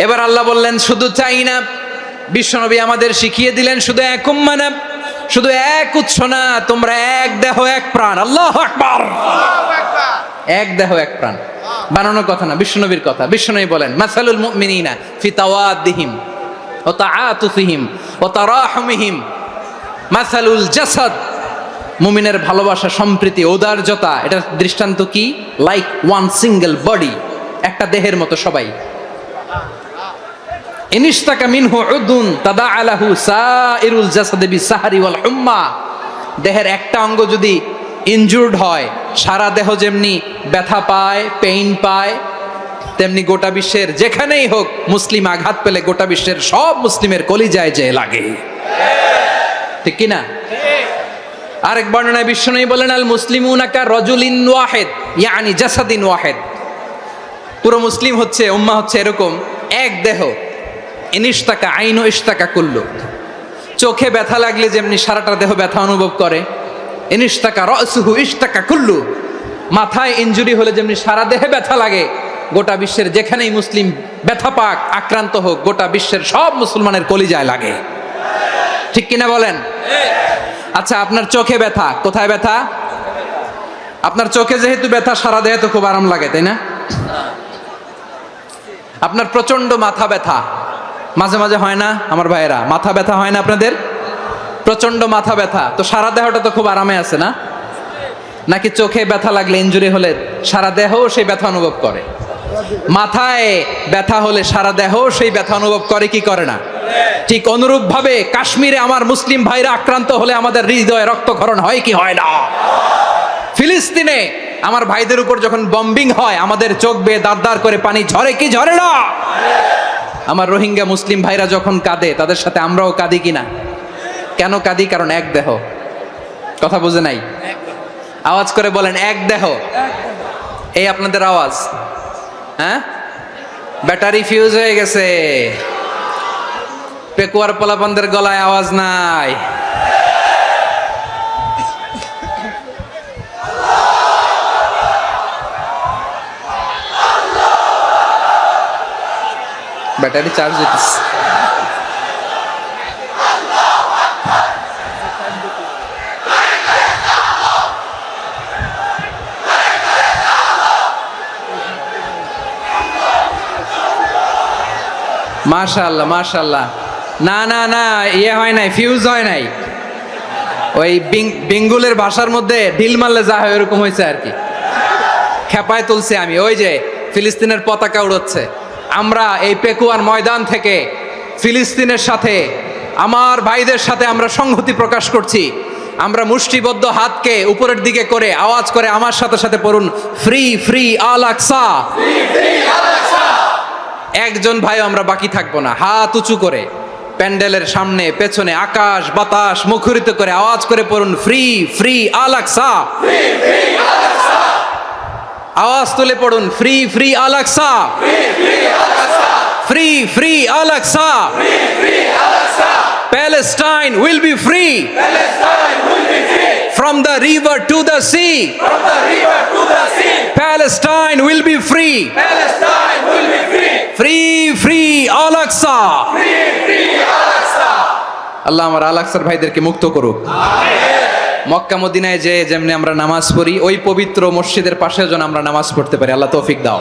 এবার আল্লাহ বললেন শুধু চাই না, বিশ্বনবী আমাদের শিখিয়ে দিলেন শুধু এক উম্মাহ না, শুধু এক উৎস না, তোমরা এক দেহ এক প্রাণ। আল্লাহু আকবার। এক দেহ এক প্রাণ বানানোর কথা না, বিশ্বনবীর কথা। বিশ্বনবী বলেন মাসালুল মুমিনিনা ফি তাওয়াদ্দিহিম ওয়া তাআতুফিহিম ওয়া তারাহুমিহিম মাসালুল জাসাদ। মুমিনের ভালোবাসা, সম্প্রীতি, ঔদার্যতা, এটা দৃষ্টান্ত কি? লাইক ওয়ান সিঙ্গেল বডি, একটা দেহের মতো সবাই। ইনিশতাকা মিনহু উদুন তাদাআলাহু সাইরুল জাসাদি বিসাহরি ওয়াল হুম্মা। দেহের একটা অঙ্গ যদি ইনজুর্ড হয়, সারা দেহ যেমনি ব্যথা পায়, পেইন পায়, তেমনি গোটা বিশ্বের যেখানেই হোক মুসলিম আঘাত পেলে গোটা বিশ্বের সব মুসলিমের কলিজায় যে লাগে, ঠিক কি না? আরেক বর্ণনায় বিশ্বনবী বলেন আল মুসলিমুনা কা রাজুলিন ওয়াহিদ ইয়ানি জাসাদিন ওয়াহিদ। পুরো মুসলিম হচ্ছে, উম্মাহ হচ্ছে এরকম এক দেহ। ইনিশতাকা আইনু ইশতাকা কুল্লু। চোখে ব্যথা লাগলে যেমনি সারাটা দেহ ব্যথা অনুভব করে, ইনিশতাকা রাসুহু ইশতাকা কুল্লু। মাথায় ইনজুরি হলে যেমনি সারা দেহে ব্যথা লাগে, গোটা বিশ্বের যেখানেই মুসলিম ব্যথা পাক, আক্রান্ত হোক, গোটা বিশ্বের সব মুসলমানের কলিজায় লাগে, ঠিক কিনা বলেন? আচ্ছা, আপনার চোখে ব্যথা, কোথায় ব্যথা? আপনার চোখে যেহেতু ব্যথা, সারা দেহে তো খুব আরাম লাগে, তাই না? আপনার প্রচন্ড মাথা ব্যথা মাঝে মাঝে হয় না আমার ভাইয়েরা? মাথা ব্যথা হয় না আপনাদের? প্রচন্ড মাথা ব্যথা, তো সারা দেহটা তো খুব আরামে আছে না? নাকি চোখে ব্যথা লাগলে, ইনজুরি হলে সারা দেহ সেই ব্যথা অনুভব করে? মাথায় ব্যথা হলে সারা দেহ সেই ব্যথা অনুভব করে কি করে না? ঠিক অনুরূপ ভাবে কাশ্মীরে আমার মুসলিম ভাইরা আক্রান্ত হলে আমাদের হৃদয়ে রক্তক্ষরণ হয় কি হয় না? ফিলিস্তিনে আমার ভাইদের উপর যখন বম্বিং হয়, আমাদের চোখ বেয়ে দাঁড় দাঁড় করে পানি ঝরে কি ঝরে না? আমার রোহিঙ্গা মুসলিম ভাইরা যখন কাঁদে, তাদের সাথে আমরাও কাঁদি কিনা? কেন কাঁদি? কারণ এক দেহ। কথা বুঝে নাই? আওয়াজ করে বলেন এক দেহ। এই আপনাদের আওয়াজ, হ্যাঁ? ব্যাটারি ফিউজ হয়ে গেছে, পেকুয়ার পোলাপানদের গলায় আওয়াজ নাই। ব্যাটারি চার্জ হইতেছে। মাশাআল্লাহ মাশাআল্লাহ। না না না, ইয়ে হয় নাই, ফিউজ হয় নাই। ওই বেঙ্গুলের ভাষার মধ্যে ঢিল মারলে যা হয় এরকম হয়েছে আর কি। খেপায় তুলছে আমি। ওই যে ফিলিস্তিনের পতাকা উড়াচ্ছে, আমরা এই পেকুয়ার ময়দান থেকে ফিলিস্তিনের সাথে, আমার ভাইদের সাথে আমরা সংহতি প্রকাশ করছি। আমরা মুষ্টিবদ্ধ হাতকে উপরের দিকে করে আওয়াজ করে আমার সাথে সাথে পড়ুন, ফ্রি ফ্রি আল আকসা। একজন ভাই আমরা বাকি থাকবো না। হাত উঁচু করে প্যান্ডেলের সামনে পেছনে আকাশ বাতাস মুখরিত করে আওয়াজ করে পড়ুন, ফ্রি ফ্রি আল আকসা। আওয়াজ তুলে পড়ুন, free free Al Aqsa, free free Al Aqsa. Palestine will be free from the river to the sea, from the river to the sea, Palestine will be free. Palestine will be free. Free, free, Al-Aqsa. Free, free, Al-Aqsa. আল্লাহ আমার আল-আকসার ভাইদেরকে মুক্ত করুক। মক্কা মদিনায় যে যেমনি আমরা নামাজ পড়ি, ওই পবিত্র মসজিদের পাশে যেন আমরা নামাজ পড়তে পারি। আল্লাহ তৌফিক দাও।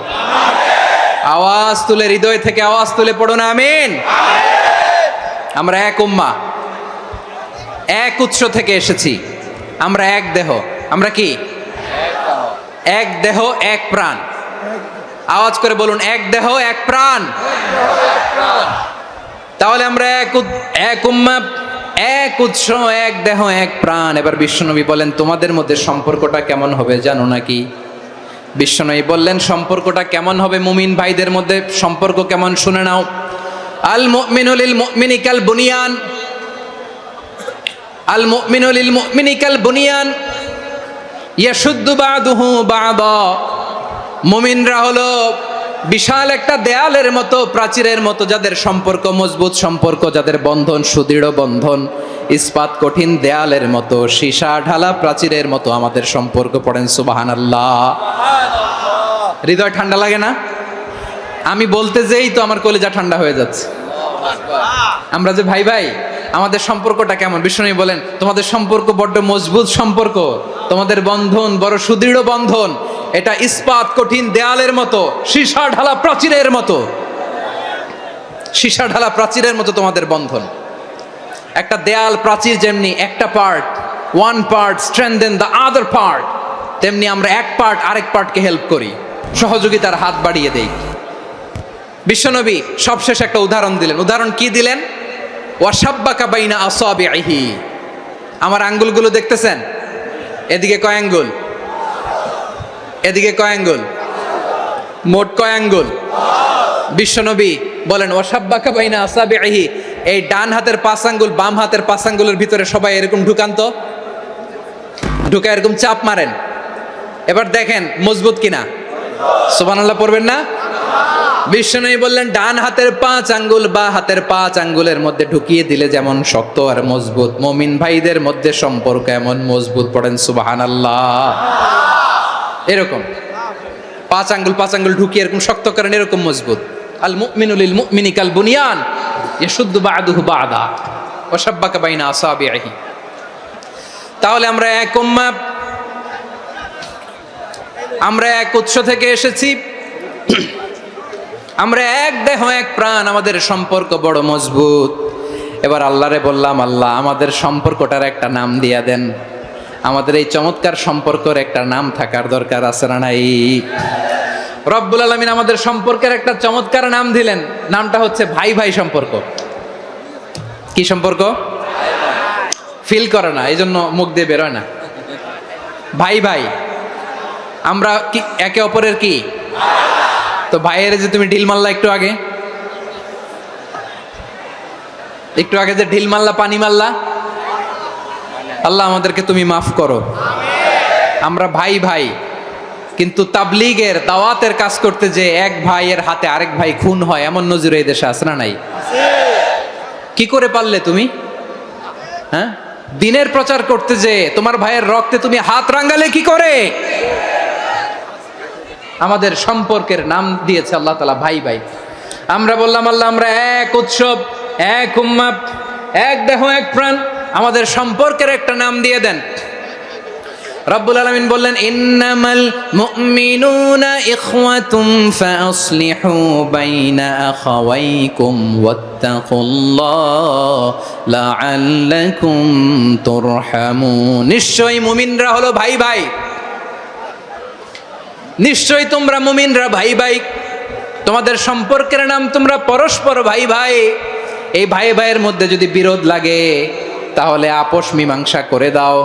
আওয়াজ তুলে, হৃদয় থেকে আওয়াজ তুলে পড়ো না আমিন। আমরা এক উম্মাহ, এক উৎস থেকে এসেছি। আমরা এক দেহ। আমরা কি? এক দেহ, এক প্রাণ। আওয়াজ করে বলুন, এক দেহ, এক প্রাণ। তাহলে আমরা এক উম্মাহ, এক উৎস, এক দেহ, এক প্রাণ। এবার বিশ্বনবী বলেন, তোমাদের মধ্যে সম্পর্কটা কেমন হবে জানো নাকি? বিশ্বনবী বললেন, সম্পর্কটা কেমন হবে মুমিন ভাইদের মধ্যে? সম্পর্ক কেমন শুনে নাও। আল মুমিনু লিল মুমিনি কাল বুনিয়ান, আল মুমিনু লিল মুমিনি কাল বুনিয়ান ইয়াশুদ্দু বাদুহু বাদা। মুমিনরা হলো বিশাল একটা দেয়ালের মতো, প্রাচীরের মতো, যাদের সম্পর্ক মজবুত সম্পর্ক, যাদের বন্ধন সুদৃঢ় বন্ধন, ইস্পাত কঠিন দেয়ালের মতো, সীসা ঢালা প্রাচীরের মতো আমাদের সম্পর্ক। পড়েন সুবহানাল্লাহ। হৃদয় ঠান্ডা লাগে না? আমি বলতে যেই তো আমার কলিজা ঠান্ডা হয়ে যাচ্ছে। আমরা যে ভাই ভাই, আমাদের সম্পর্কটা কেমন? বিষ্ণু বলেন, তোমাদের সম্পর্ক বড্ড মজবুত সম্পর্ক, তোমাদের বন্ধন বড় সুদৃঢ় বন্ধন, এটা ইস্পাত কঠিন দেয়ালের মতো, সীসা ঢালা প্রাচীরের মতো, সীসা ঢালা প্রাচীরের মতো তোমাদের বন্ধন। একটা দেয়াল প্রাচীর যেমনি একটা part, one part strengthen the other part, তেমনি আমরা এক পার্ট আরেক পার্টকে হেল্প করি, সহযোগিতার হাত বাড়িয়ে দেই। বিশ্বনবী সবশেষ একটা উদাহরণ দিলেন। উদাহরণ কি দিলেন? ওয়াসাব্বাকা বাইনা আসাবিহি। আমার আঙ্গুলগুলো দেখতেছেন? এদিকে কয় আঙ্গুল? এদিকে কয় আঙ্গুল? মোট কয় আঙ্গুল? বিশ্বনবী বলেন, ওয়াসাব্বাকা বাইনা আসাবিহি। এই ডান হাতের 5 আঙ্গুল বাম হাতের 5 আঙ্গুলের ভিতরে সবাই এরকম ঢুকান্ত, ঢুকা এরকম চাপ মারেন। এবার দেখেন মজবুত কিনা। সুবহানাল্লাহ পড়বেন না? বিশ্বনবী বললেন, ডান হাতের 5 আঙ্গুল বা হাতের 5 আঙ্গুলের মধ্যে ঢুকিয়ে দিলে যেমন শক্ত আর মজবুত, মুমিন ভাইদের মধ্যে সম্পর্ক এমন মজবুত। পড়েন সুবহানাল্লাহ। এরকম 5 আঙ্গুল ঢুকিয়ে এরকম শক্ত করেন, এরকম মজবুত। আল মুমিনু লিল মুমিনি কাল বুনিয়ান ইয়াশুদ্দু বাদুহু বাদা ওয়াসাব্বাকা বাইনা আসাবিহি। তাহলে আমরা এক উম্মাহ, আমরা এক উৎস থেকে এসেছি, আমরা এক দেহ এক প্রাণ, আমাদের সম্পর্ক বড় মজবুত। এবার আল্লাহরে বললাম, আল্লাহ আমাদের সম্পর্কটার একটা নাম দিয়া দেন। আমাদের এই চমৎকার সম্পর্কের একটা নাম থাকার দরকার আছে না নাই? রব্বুল আলামিন আমাদের সম্পর্কের একটা চমৎকার নাম দিলেন। নামটা হচ্ছে ভাই ভাই সম্পর্ক। কি সম্পর্ক? ফিল করে না, এই জন্য মুখ দিয়ে বেরোয় না। ভাই ভাই, আমরা কি একে অপরের কি? তো ভাইয়ের যে তুমি ঢিল মারলা একটু আগে, যে ঢিল মারলা, পানি মারলা, আল্লাহ আমাদেরকে তুমি মাফ করো। আমরা ভাই ভাই, কিন্তু তাবলীগের দাওয়াতের কাজ করতে যে এক ভাইয়ের হাতে আরেক ভাই খুন হয়, এমন নজির এই দেশে আছে না নাই? কি করে পারলে তুমি? হ্যাঁ, দিনের প্রচার করতে যে তোমার ভাইয়ের রক্তে তুমি হাত রাঙ্গালে কি করে? আমাদের সম্পর্কের নাম দিয়েছে আল্লাহ তাআলা ভাই ভাই। আমরা বললাম, আল্লাহ আমরা এক উৎসব, এক উম্মাহ, এক দেহ এক প্রাণ, আমাদের সম্পর্কের একটা নাম দিয়ে দেন। রব্বুল আলামিন বললেন, ইন্নামাল মুমিনুনা ইখওয়াতুম ফাসলিহু বাইনা আখাওয়াইকুম ওয়াত্তাকুল্লাহ লাআল্লাকুম তুরহামুন। নিশ্চয়ই মুমিনরা হলো ভাই ভাই, নিশ্চয়ই তোমরা মুমিনরা ভাই ভাই, তোমাদের সম্পর্কের নাম তোমরা পরস্পর ভাই ভাই। এই ভাই ভাইয়ের মধ্যে যদি বিরোধ লাগে তাহলে আপোষ মীমাংসা করে দাও,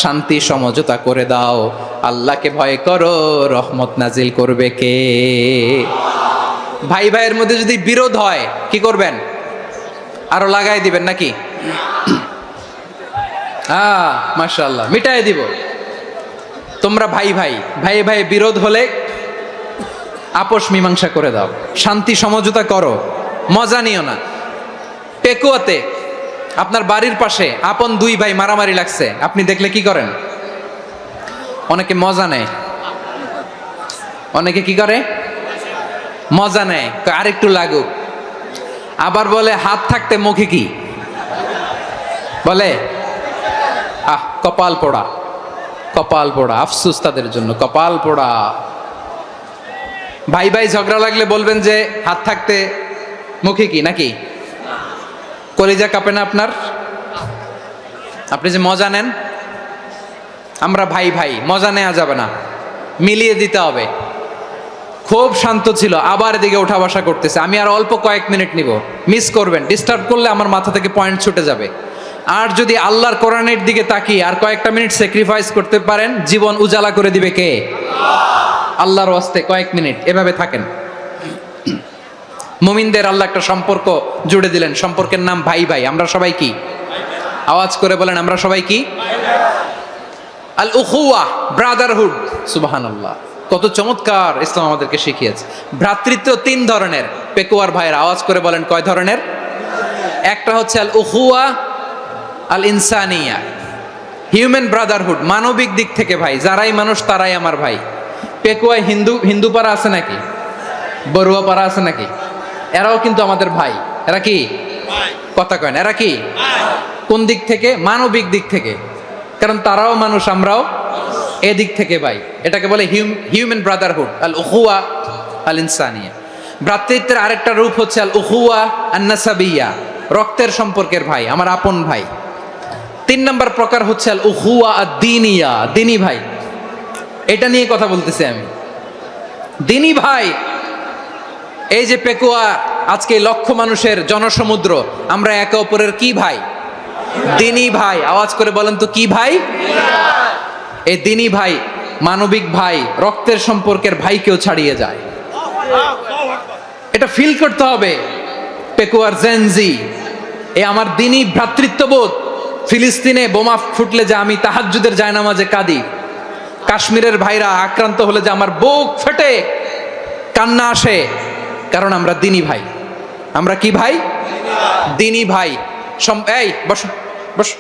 শান্তি সমঝোতা করে দাও। আল্লাহকে ভয় করো, রহমত নাজিল করবে কে? ভাই ভাইয়ের মধ্যে যদি বিরোধ হয় কি করবেন? আরো লাগাই দিবেন নাকি? মাশাআল্লাহ, মিটাই দিব। তোমরা ভাই ভাই, ভাই ভাই বিরোধ হলে আপোষ মীমাংসা করে দাও, শান্তি সমঝোতা করো, মজা নিও না। পেকুয়াতে আপনার বাড়ির পাশে আপন 2 ভাই মারামারি লাগছে, আপনি দেখলে কি করেন? অনেকে মজা নেয়, অনেকে কি করে মজা নেয়, আরেকটু লাগুক। আবার বলে হাত থাকতে মুখে কি বলে, কপাল পোড়া, কপাল পোড়া, আফসোস তাদের জন্য, কপাল পোড়া। ভাই ভাই ঝগড়া লাগলে বলবেন যে হাত থাকতে মুখে কি, নাকি কলিজা কাঁপে না আপনার? আপনি যে মজা নেন, আমরা ভাই ভাই, মজা নেওয়া যাবে না, মিলিয়ে দিতে হবে। খুব শান্ত ছিল, আবার এদিকে ওঠা বসা করতেছে। আমি আর অল্প কয়েক মিনিট নিব, মিস করবেন, ডিস্টার্ব করলে আমার মাথা থেকে পয়েন্ট ছুটে যাবে। আর যদি আল্লাহর কোরআনের দিকে তাকিয়ে আর কয়েকটা মিনিট স্যাক্রিফাইস করতে পারেন, জীবন উজালা করে দিবে কে? আল্লাহর ওয়াস্তে কয়েক মিনিট এভাবে থাকেন। মুমিনদের আল্লাহ একটা সম্পর্ক জুড়ে দিলেন, সম্পর্কের নাম ভাই ভাই। আমরা সবাই কি? আওয়াজ করে বলেন, আমরা সবাই কি? আল উখুয়া, ব্রাদারহুড। সুবহানাল্লাহ, কত চমৎকার ইসলাম আমাদেরকে শিখিয়েছে। ভ্রাতৃত্ব তিন ধরনের। পেকুয়ার ভাইয়ের আওয়াজ করে বলেন, কয় ধরনের? একটা হচ্ছে আল উখুয়া আল ইনসানিয়া, হিউম্যান ব্রাদারহুড, মানবিক দিক থেকে ভাই, যারাই মানুষ তারাই আমার ভাই। পেকুয়ায় হিন্দু পাড়া আছে নাকি? বড়ুয়া পাড়া আছে নাকি? এরাও কিন্তু আমাদের ভাই। এরা কি? কথা কয় না, এরা কি? কোন দিক থেকে? মানবিক দিক থেকে, কারণ তারাও মানুষ, আমরাও এদিক থেকে ভাই। এটাকে বলে হিউম্যান ব্রাদারহুড, আল উখুয়া আল ইনসানিয়া। ভ্রাতৃত্বের আরেকটা রূপ হচ্ছে আল উখুয়া আন নাসাবিয়া, রক্তের সম্পর্কের ভাই, আমার আপন ভাই। তিন নম্বর প্রকার হচ্ছে আল উখুয়া আদ দ্বীনিয়া, দ্বীনি ভাই। এটা নিয়ে কথা বলতেছি আমি, দ্বীনি ভাই। এই যে পেকুয়া, আজকে লক্ষ মানুষের জনসমুদ্র, আমরা একে অপরের কি ভাই? দ্বীনি ভাই। আওয়াজ করে বলেন তো, কি ভাই? এই দ্বীনি ভাই, মানবিক ভাই, রক্তের সম্পর্কের ভাইকেও ছাড়িয়ে যায়। এটা ফিল করতে হবে। পেকুয়ার জেনজি, এ আমার দ্বীনি ভ্রাতৃত্ববোধ। ফিলিস্তিনে বোমা ফুটলে যে আমি তাহাজ্জুদের জায়নামাজে কাঁদি, কাশ্মীরের ভাইরা আক্রান্ত হলে যে আমার বুক ফেটে কান্না আসে, কারণ আমরা দ্বীনি ভাই। আমরা কি ভাই? দ্বীনি ভাই। এই বস বস।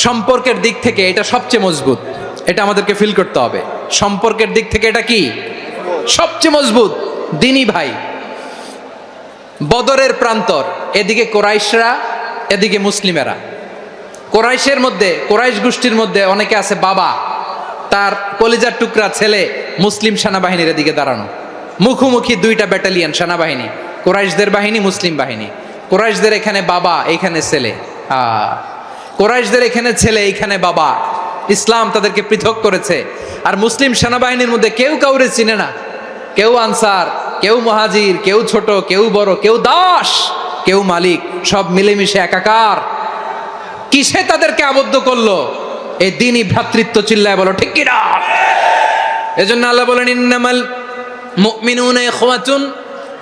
সম্পর্কের দিক থেকে এটা সবচেয়ে মজবুত, এটা আমাদেরকে ফিল করতে হবে। সম্পর্কের দিক থেকে এটা কি? সবচেয়ে মজবুত, দ্বীনি ভাই। বদরের প্রান্তর, এদিকে কোরাইশরা, এদিকে মুসলিমেরা। কোরাইশের মধ্যে, কোরাইশ গোষ্ঠীর মধ্যে অনেকে আছে বাবা, তার কলিজার টুকরা ছেলে মুসলিম সেনাবাহিনীর এদিকে দাঁড়ানো, মুখোমুখি দুইটা ব্যাটালিয়ন সেনাবাহিনী, কোরাইশদের বাহিনী, মুসলিম বাহিনী। কোরাইশদের এখানে বাবা, এইখানে ছেলে। কোরাইশদের এখানে ছেলে, এইখানে বাবা। ইসলাম তাদেরকে পৃথক করেছে। আর মুসলিম সেনাবাহিনীর মধ্যে কেউ কাউরে চিনে না, কেউ আনসার, কেউ মুহাজির, কেউ ছোট, কেউ বড়, কেউ দাস, কেউ মালিক, সব মিলেমিশে একাকার। কিসে তাদেরকে আবদ্ধ করলো? এই দ্বীনি ভ্রাতৃত্ব। চিল্লায় বলো ঠিক কিনা? এজন্য আল্লাহ বলেন, ইন্নামাল মুমিনুনা ইখওয়াতুন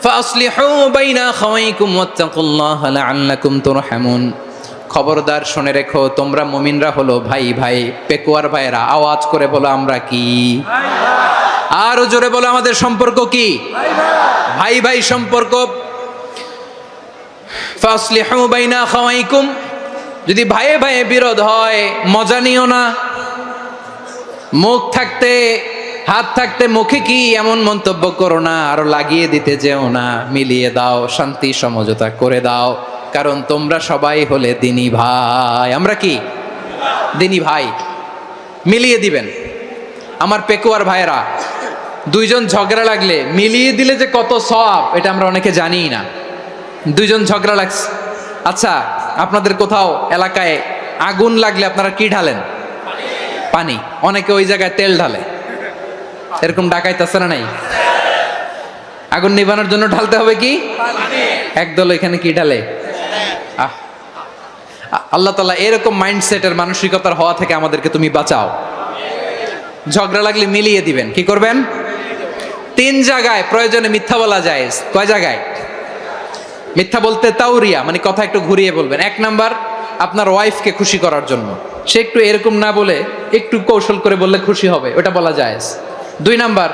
ফাসলিহু বাইনা আখাওয়াইকুম ওয়াত্তাকুল্লাহা লাআল্লাকুম তুরহামুন। খবরদার শুনে রেখো, তোমরা মুমিনরা হলো ভাই ভাই। পেকুয়ার ভাইরা আওয়াজ করে বলো, আমরা কি? আরো জোরে বলো, আমাদের সম্পর্ক কি? ভাই ভাই সম্পর্ক। ফাসলিহু বাইনা আখাওয়াইকুম, যদি ভাইয়ে ভাইয়ে বিরোধ হয় মজা নিও না। মুখ থাকতে, হাত থাকতে মুখে কি এমন মন্তব্য করো না, আরো লাগিয়ে দিতে যেও না। মিলিয়ে দাও, শান্তি সমঝোতা করে দাও, কারণ তোমরা সবাই হলে দ্বীনি ভাই। আমরা কি? দ্বীনি ভাই। মিলিয়ে দিবেন। আমার পেকুয়ার ভাইয়েরা, দুইজন ঝগড়া লাগলে মিলিয়ে দিলে যে কত সওয়াব, এটা আমরা অনেকে জানিই না। দুইজন ঝগড়া লাগছে, আচ্ছা আপনাদের কোথাও এলাকায় আগুন লাগলে আপনারা কি ঢালেন? পানি। অনেকে ওই জায়গায় তেল ঢালে, এরকম ডাকাইতেছে না নাই? আগুন নিভানোর জন্য ঢালতে হবে কি? একদল এখানে কি ঢালে? আল্লাহ তাআলা এরকম মাইন্ডসেটের, মানসিকতার হওয়া থেকে আমাদেরকে তুমি বাঁচাও। ঝগড়া লাগলে মিলিয়ে দিবেন। কি করবেন? তিন জায়গায় প্রয়োজনে মিথ্যা বলা যায়। কয় জায়গায় মিথ্যা বলতে? তাওরিয়া, মানে কথা একটু ঘুরিয়ে বলবেন। এক নাম্বার, আপনার ওয়াইফকে খুশি করার জন্য, সে একটু এরকম না বলে একটু কৌশল করে বললে খুশি হবে, ওটা বলা যায়। দুই নাম্বার,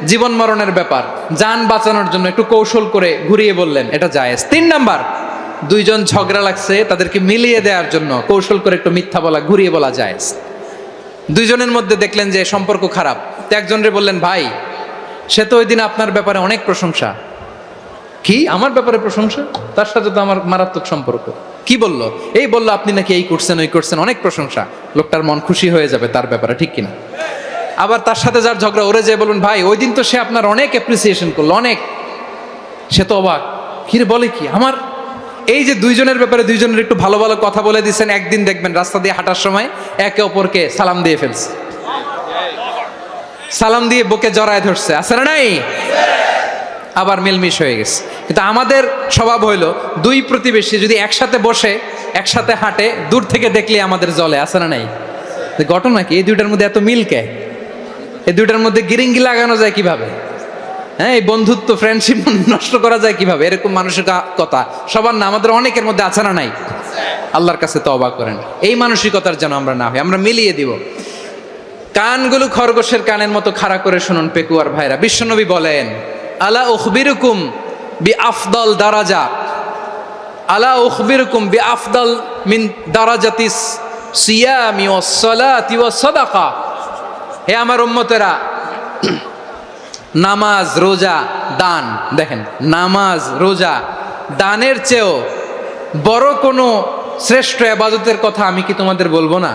জীবন মরণের ব্যাপার, জান বাঁচানোর জন্য একটু কৌশল করে ঘুরিয়ে বললেন, এটা জায়েজ। তিন নাম্বার, দুইজন ঝগড়া লাগছে, তাদেরকে মিলিয়ে দেওয়ার জন্য কৌশল করে একটু মিথ্যা বলা, ঘুরিয়ে বলা জায়েজ। দুইজনের মধ্যে দেখলেন যে সম্পর্ক খারাপ, তো একজনরে বললেন, ভাই সে তো ওই দিন আপনার ব্যাপারে অনেক প্রশংসা। কি আমার ব্যাপারে প্রশংসা? তার সাথে তো আমার মারাত্মক সম্পর্ক। কি বলল? এই বলল আপনি নাকি এই করছেন ওই করছেন, অনেক প্রশংসা। লোকটার মন খুশি হয়ে যাবে তার ব্যাপারে, ঠিক কিনা? আবার তার সাথে যার ঝগড়া, ওরে যে বলুন, ভাই ওই দিন তো সে আপনার অনেক অ্যাপ্রিসিয়েশন করলো, অনেক। সে তো অবাক, কি রে বলে কি আমার? এই যে দুইজনের ব্যাপারে দুইজনের একটু ভালো ভালো কথা বলে দিচ্ছেন, একদিন দেখবেন রাস্তা দিয়ে হাঁটার সময় একে অপরকে সালাম দিয়ে ফেলছে, সালাম দিয়ে বুকে জড়ায় ধরছে, আছে না নাই? আবার মিলমিশ হয়ে গেছে। কিন্তু আমাদের স্বভাব হইলো দুই প্রতিবেশী যদি একসাথে বসে একসাথে হাঁটে, দূর থেকে দেখলে আমাদের জলে, আছে না নাই? ঘটনা কি? এই দুইটার মধ্যে এত মিল কে? এই দুইটার মধ্যে গিরিঙ্গি লাগানো যায় কিভাবে? হ্যাঁ, এই বন্ধুত্ব ফ্রেন্ডশিপ নষ্ট করা যায় কিভাবে? এরকম মানসিকতা সবার না, আমাদের অনেকের মধ্যে আছে না নাই? আল্লাহর কাছে তওবা করেন এই মানসিকতার যেন আমরা না হই, আমরা মিলিয়ে দিব। কানগুলো খরগোশের কানের মতো খাড়া করে শুনুন পেকুয়ার ভাইরা। বিশ্বনবী বলেন, আলা উখবিরুকুম বি আফদল দারাজা, আলা উখবিরুকুম বি আফদল মিন দারাজাতিস সিয়ামি ওয়াস সালাতি ওয়াস সাদাকা। হে আমার উম্মতেরা, নামাজ, রোজা, দান, দেখেন নামাজ, রোজা, দানের চেয়েও বড় কোনো শ্রেষ্ঠ ইবাদতের কথা আমি কি তোমাদের বলবো না?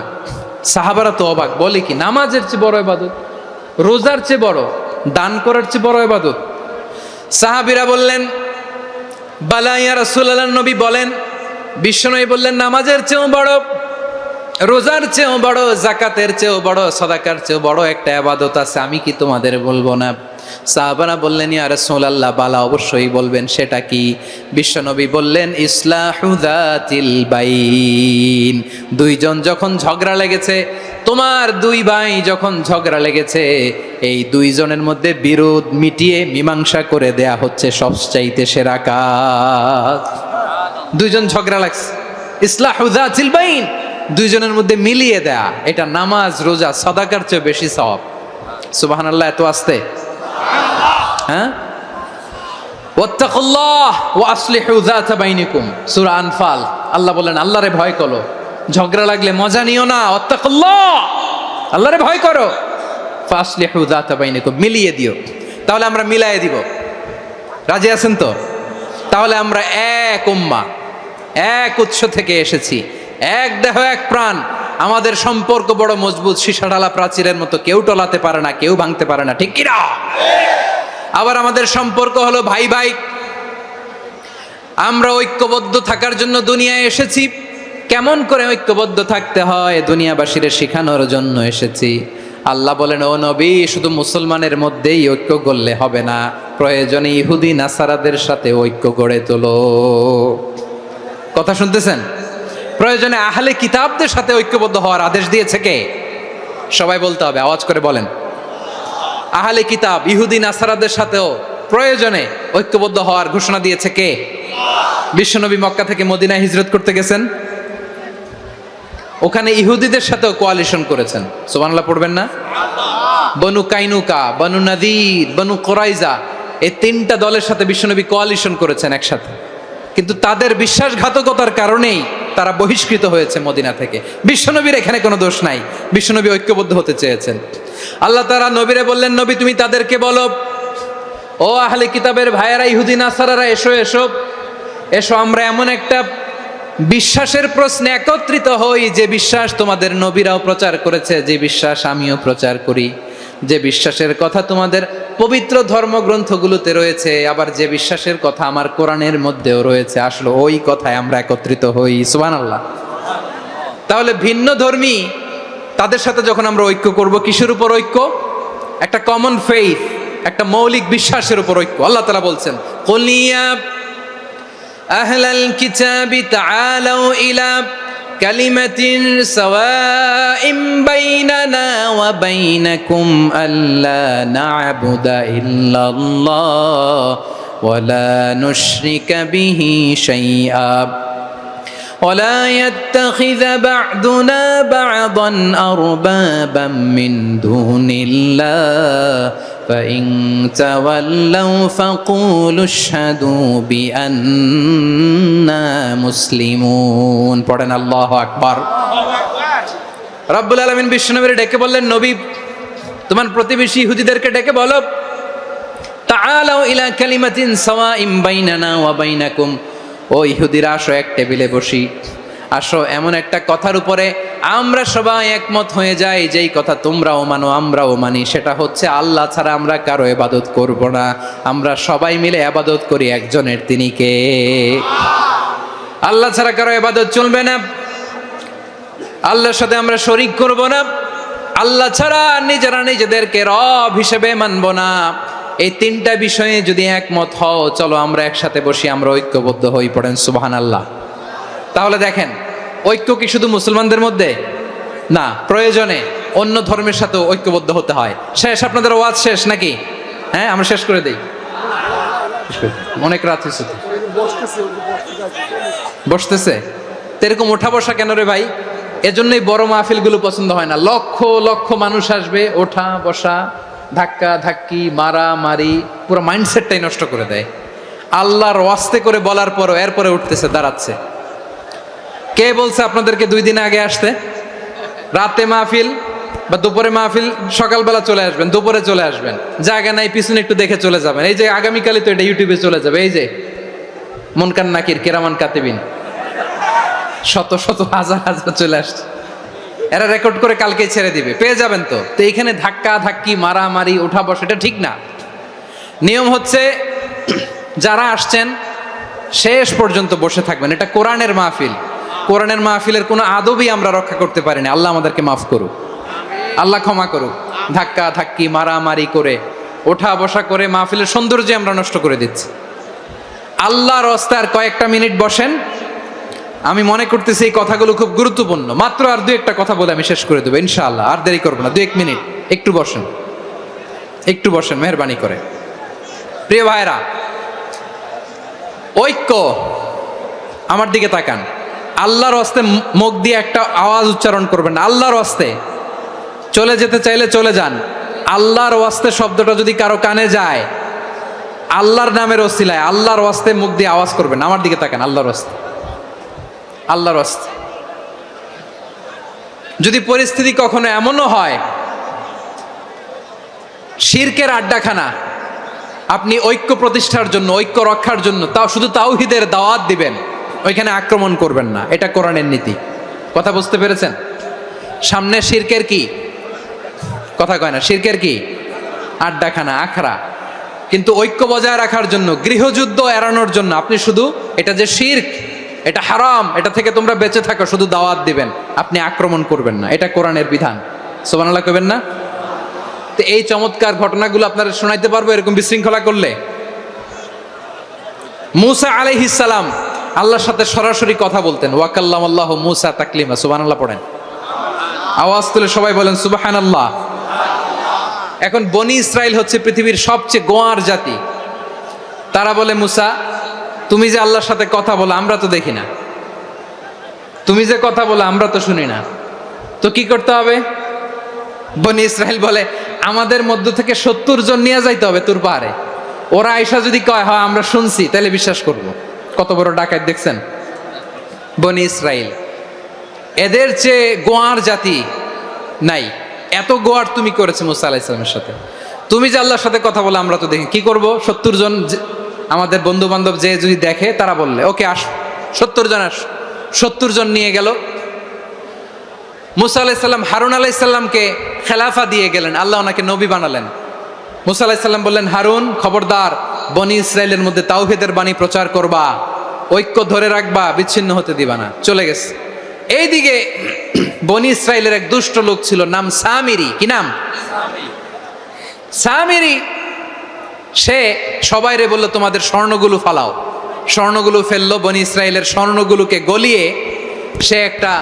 সাহাবারা তো অবাক, বলে কি নামাজের চেয়ে বড় ইবাদত, রোজার চেয়ে বড়, দান করার চেয়ে বড় ইবাদত? সাহাবীরা বললেন, বালা ইয়া রাসূলুল্লাহ, নবী বলেন। বিশ্বনবী বললেন, নামাজের চেয়েও বড়, রোজার চেয়েও বড়, জাকাতের চেয়েও বড়, সাদাকার চেয়েও বড় একটা ইবাদত আছে, আমি কি তোমাদের বলবো না? সাহাবারা বললেন, ইয়া রাসূলুল্লাহ, বালা অবশ্যই বলবেন, সেটা কি? বিশ্বনবী বললেন, ইসলাহু যাতিল বাইন। দুইজন যখন ঝগড়া লেগেছে, তোমার দুই ভাই যখন ঝগড়া লেগেছে, এই দুইজনের মধ্যে বিরোধ মিটিয়ে মীমাংসা করে দেয়া হচ্ছে সবচাইতে সেরা কাজ। দুইজন ঝগড়া লাগছে, ইসলাহু যাতিল বাইন, দুইজনের মধ্যে মিলিয়ে দেয়া, এটা নামাজ, রোজা, সাদাকার চেয়ে বেশি সওয়াব। সুবহানাল্লাহ, এত আস্তে? হ্যাঁ, ওয়াত্তাকুল্লাহ ওয়া আসলিহু যাতা বাইনিকুম, সূরা আনফাল। আল্লাহ বলেন, আল্লাহরে ভয় করো, ঝগড়া লাগলে মজা নিও না, ওয়াত্তাকুল্লাহ, আল্লাহরে ভয় করো, ফাসলিহু যাতা বাইনিকুম, মিলিয়ে দিও। তাহলে আমরা মিলায়ে দিব, রাজি আছেন তো? তাহলে আমরা এক উম্মাহ, এক উৎস থেকে এসেছি, এক দেহ এক প্রাণ, আমাদের সম্পর্ক বড় মজবুত, সীসাঢালা প্রাচীরের মতো, কেউ টলাতে পারে না, কেউ ভাঙতে পারে না, ঠিক কিনা? আবার আমাদের সম্পর্ক হলো ভাই ভাই, আমরা ঐক্যবদ্ধ থাকার জন্য দুনিয়ায় এসেছি। কেমন করে ঐক্যবদ্ধ থাকতে হয় দুনিয়াবাসীর শেখানোর জন্য এসেছি। আল্লাহ বলেন, ও নবী, শুধু মুসলমানের মধ্যেই ঐক্য গড়লে হবে না, প্রয়োজনে ইহুদি নাসারাদের সাথে ঐক্য গড়ে তোলো। কথা শুনতেছেন? প্রয়োজনে আহলে কিতাবদের সাথে ঐক্যবদ্ধ হওয়ার আদেশ দিয়েছে কে? সবাই বলতে হবে, আওয়াজ করে বলেন। আহলে কিতাব ইহুদি নাসারাদের সাথেও প্রয়োজনে ঐক্যবদ্ধ হওয়ার ঘোষণা দিয়েছে কে? বিশ্বনবী মক্কা থেকে মদিনায় হিজরত করতে গেছেন, ওখানে ইহুদিদের সাথেও কোয়ালিশন করেছেন। সুবহানাল্লাহ পড়বেন না? বনু কাইনুকা, বনু নাদির, বনু কুরাইজা, এই তিনটা দলের সাথে বিশ্বনবী কোয়ালিশন করেছেন একসাথে। কিন্তু তাদের বিশ্বাসঘাতকতার কারণেই তারা বহিষ্কৃত হয়েছে মদিনা থেকে। বিশ্বনবীর এখানে কোনো দোষ নাই, বিশ্বনবী ঐক্যবদ্ধ হতে চেয়েছেন। আল্লাহ তাআলা নবীরে বললেন, নবী তুমি তাদেরকে বলো, ও আহলে কিতাবের ভাইয়েরা, ইহুদি নাসারারা, এসো এসো এসো, আমরা এমন একটা বিশ্বাসের প্রশ্নে একত্রিত হই, যে বিশ্বাস তোমাদের নবীরাও প্রচার করেছে, যে বিশ্বাস আমিও প্রচার করি, যে বিশ্বাসের কথা তোমাদের পবিত্র ধর্মগ্রন্থগুলোতে রয়েছে, আবার যে বিশ্বাসের কথা আমার কোরআনের মধ্যেও রয়েছে, আসলে ওই কথায় আমরা একত্রিত হই। সুবহানাল্লাহ। তাহলে ভিন্ন ধর্মী তাদের সাথে যখন আমরা ঐক্য করব, কিসের উপর ঐক্য? একটা কমন ফেইথ, একটা মৌলিক বিশ্বাসের উপর ঐক্য। আল্লাহ তাআলা বলছেন, কুল ইয়া আহলাল কিতাবি তাআলাউ ইলা কালিমাতিন সাওয়াইম বাইনানা ওয়া বাইনাকুম আল্লা না'বুদা ইল্লাল্লাহ ওয়া লা নুশরিকা বিহি শাইআ ولا يتخذ بعضنا بعضا أربابا من دون الله فإن تولوا فقولوا اشهدوا بأننا مسلمون. পড়েন আল্লাহু আকবার। রব্বুল আলামিন বিশ্বনবীর ডেকে বললেন, নবী তোমার প্রতিবেশী ইহুদিদেরকে ডেকে বলো, তাআলাউ ইলা কালিমাতিন সাওয়াইম বাইনানা ওয়া বাইনাকুম, ও ইহুদিরা আসো এক টেবিলে বসি, আসো এমন একটা কথার উপরে আমরা সবাই একমত হয়ে যাই, যেই কথা তোমরাও মানো আমরাও মানি, সেটা হচ্ছে আল্লাহ ছাড়া আমরা কারো ইবাদত করব না, আমরা সবাই মিলে ইবাদত করি একজনের, তিনি কে? আল্লাহ ছাড়া কারো ইবাদত চলবে না, আল্লাহর সাথে আমরা শরীক করব না, আল্লাহ ছাড়া নিজেরা নিজেদেরকে রব হিসেবে মানব না। এই তিনটা বিষয়ে যদি একমত হও, চলো আমরা একসাথে বসি, আমরা ঐক্যবদ্ধ হই, পড়েন সুবহানাল্লাহ। তাহলে দেখেন, ঐক্য কি শুধু মুসলমানদের মধ্যে না, প্রয়োজনে অন্য ধর্মের সাথে ঐক্যবদ্ধ হতে হয়। শেষ, আপনাদের ওয়াজ শেষ নাকি? হ্যাঁ, আমরা শেষ করে দেই, অনেক রাত হয়েছে। বসতেছে তো এরকম ওঠা বসা কেন রে ভাই? এজন্যই বড় মাহফিলগুলো পছন্দ হয় না। লক্ষ লক্ষ মানুষ আসবে, ওঠা বসা, ধাক্কা ধাক্কি, মারা মারি, পুরো মাইন্ডসেটটাই নষ্ট করে দেয়। আল্লাহর ওয়াস্তে করে বলার পরও এরপরে উঠতেছে, দাঁড়াচ্ছে। কে বলছে আপনাদেরকে 2 দিন আগে আসতে? রাতে মাহফিল বা দুপুরে মাহফিল, সকালবেলা চলে আসবেন, দুপুরে চলে আসবেন, জায়গা নাই পিছনে একটু দেখে চলে যাবেন। এই যে আগামীকালই তো এটা ইউটিউবে চলে যাবে, এই যে মুনকার নাকির কেরামান কাতিবিন, শত শত হাজার হাজার চলে আসছে, এরা রেকর্ড করে কালকেই ছেড়ে দিবে, পেয়ে যাবেন। তো এইখানে ধাক্কা ধাক্কি, মারামারি, ওঠা বসা, এটা ঠিক না। নিয়ম হচ্ছে যারা আসছেন শেষ পর্যন্ত বসে থাকবেন। এটা কোরআনের মাহফিল, কোরআনের মাহফিলের কোনো আদবই আমরা রক্ষা করতে পারিনি। আল্লাহ আমাদেরকে মাফ করুক, আল্লাহ ক্ষমা করুক। ধাক্কা ধাক্কি, মারামারি করে, ওঠা বসা করে মাহফিলের সৌন্দর্য আমরা নষ্ট করে দিচ্ছি। আল্লাহর রাস্তায় আর কয়েকটা মিনিট বসেন। আমি মনে করতেছি এই কথাগুলো খুব গুরুত্বপূর্ণ। মাত্র আর 2-1টা কথা বলে আমি শেষ করে দেবো ইনশাআল্লাহ, আর দেরি করবো না। 2-1 মিনিট একটু বসেন, একটু বসেন মেহরবানি করে। প্রিয় ভাইরা, ঐক্য, আমার দিকে তাকান। আল্লাহর হস্তে মুখ দিয়ে একটা আওয়াজ উচ্চারণ করবেন না, আল্লাহর হস্তে। চলে যেতে চাইলে চলে যান। আল্লাহর ওয়াস্তে শব্দটা যদি কারো কানে যায়, আল্লাহর নামের ওসিলায় আল্লাহর ওয়াস্তে মুখ দিয়ে আওয়াজ করবেন। আমার দিকে তাকান, আল্লাহর ওয়াস্তে, আল্লাহর ওয়াস্তে। যদি পরিস্থিতি কখনো এমনও হয় শিরকের আড্ডাখানা, আপনি ঐক্য প্রতিষ্ঠার জন্য, ঐক্য রক্ষার জন্য তাও শুধু তাওহীদের দাওয়াত দিবেন, ওইখানে আক্রমণ করবেন না। এটা কোরআনের নীতি। কথা বুঝতে পেরেছেন? সামনে শিরকের কি কথা কয় না, শিরকের কি আড্ডাখানা, আখড়া। কিন্তু ঐক্য বজায় রাখার জন্য, গৃহযুদ্ধ এড়ানোর জন্য আপনি শুধু এটা যে শিরক, এটা হারাম, এটা থেকে তোমরা বেঁচে থাকো, শুধু দাওয়াত দিবেন, আপনি আক্রমণ করবেন না। এটা কোরআনের বিধান। সুবহানাল্লাহ কইবেন না? তো এই চমৎকার ঘটনাগুলো আপনারা শোনাইতে পারবো এরকম বিশৃঙ্খলা করলে। মূসা আলাইহিস সালাম আল্লাহর সাথে সরাসরি কথা বলতেন। ওয়াকাল্লামাল্লাহু মূসা তাকলিমা। সুবহানাল্লাহ পড়েন, আওয়াজ তুলে সবাই বলেন সুবহানাল্লাহ। এখন বনি ইসরাইল হচ্ছে পৃথিবীর সবচেয়ে গোয়ার জাতি। তারা বলে, মূসা তুমি যে আল্লাহর সাথে কথা বলো আমরা তো দেখি না, তুমি যে কথা বলো আমরা তো শুনি না, তো কি করতে হবে? বনি ইসরাইল বলে, আমাদের মধ্য থেকে 70 জন নিয়ে যাইতে হবে তুর পাহাড়ে। ওরা আয়সা যদি কয় হয় আমরা শুনছি, তাহলে বিশ্বাস করব। কত বড় ডাকাত দেখছেন বনি ইসরাইল। এদের চেয়ে গোয়ার জাতি নাই। এত গোয়ার তুমি করেছে মূসা আলাইহিস সালামের সাথে। তুমি যে আল্লাহর সাথে কথা বলে আমরা তো দেখি, কি করব? 70 জন আমাদের বন্ধু বান্ধব যে যদি দেখে, তারা বললে ওকে আস, 70 জন আস। 70 জন নিয়ে গেল। মূসা আলাইহিস সালাম হারুন আলাইহিস সালামকে খেলাফা দিয়ে গেলেন, আল্লাহ ওনাকে নবী বানালেন। মূসা আলাইহিস সালাম বললেন, হারুন খবরদার, বনি ইসরাইলের মধ্যে তাওহীদের বাণী প্রচার করবা, ঐক্য ধরে রাখবা, বিচ্ছিন্ন হতে দিবা না। চলে গেছে। এইদিকে বনি ইসরাইলের এক দুষ্ট লোক ছিল, নাম সামিরি। কি নাম? সামিরি। সে সবাইরে বলল, তোমাদের স্বর্ণগুলো ফালাও। স্বর্ণগুলো ফেললো। বনি ইসরাইলের স্বর্ণগুলোকে গলিয়ে সে একটা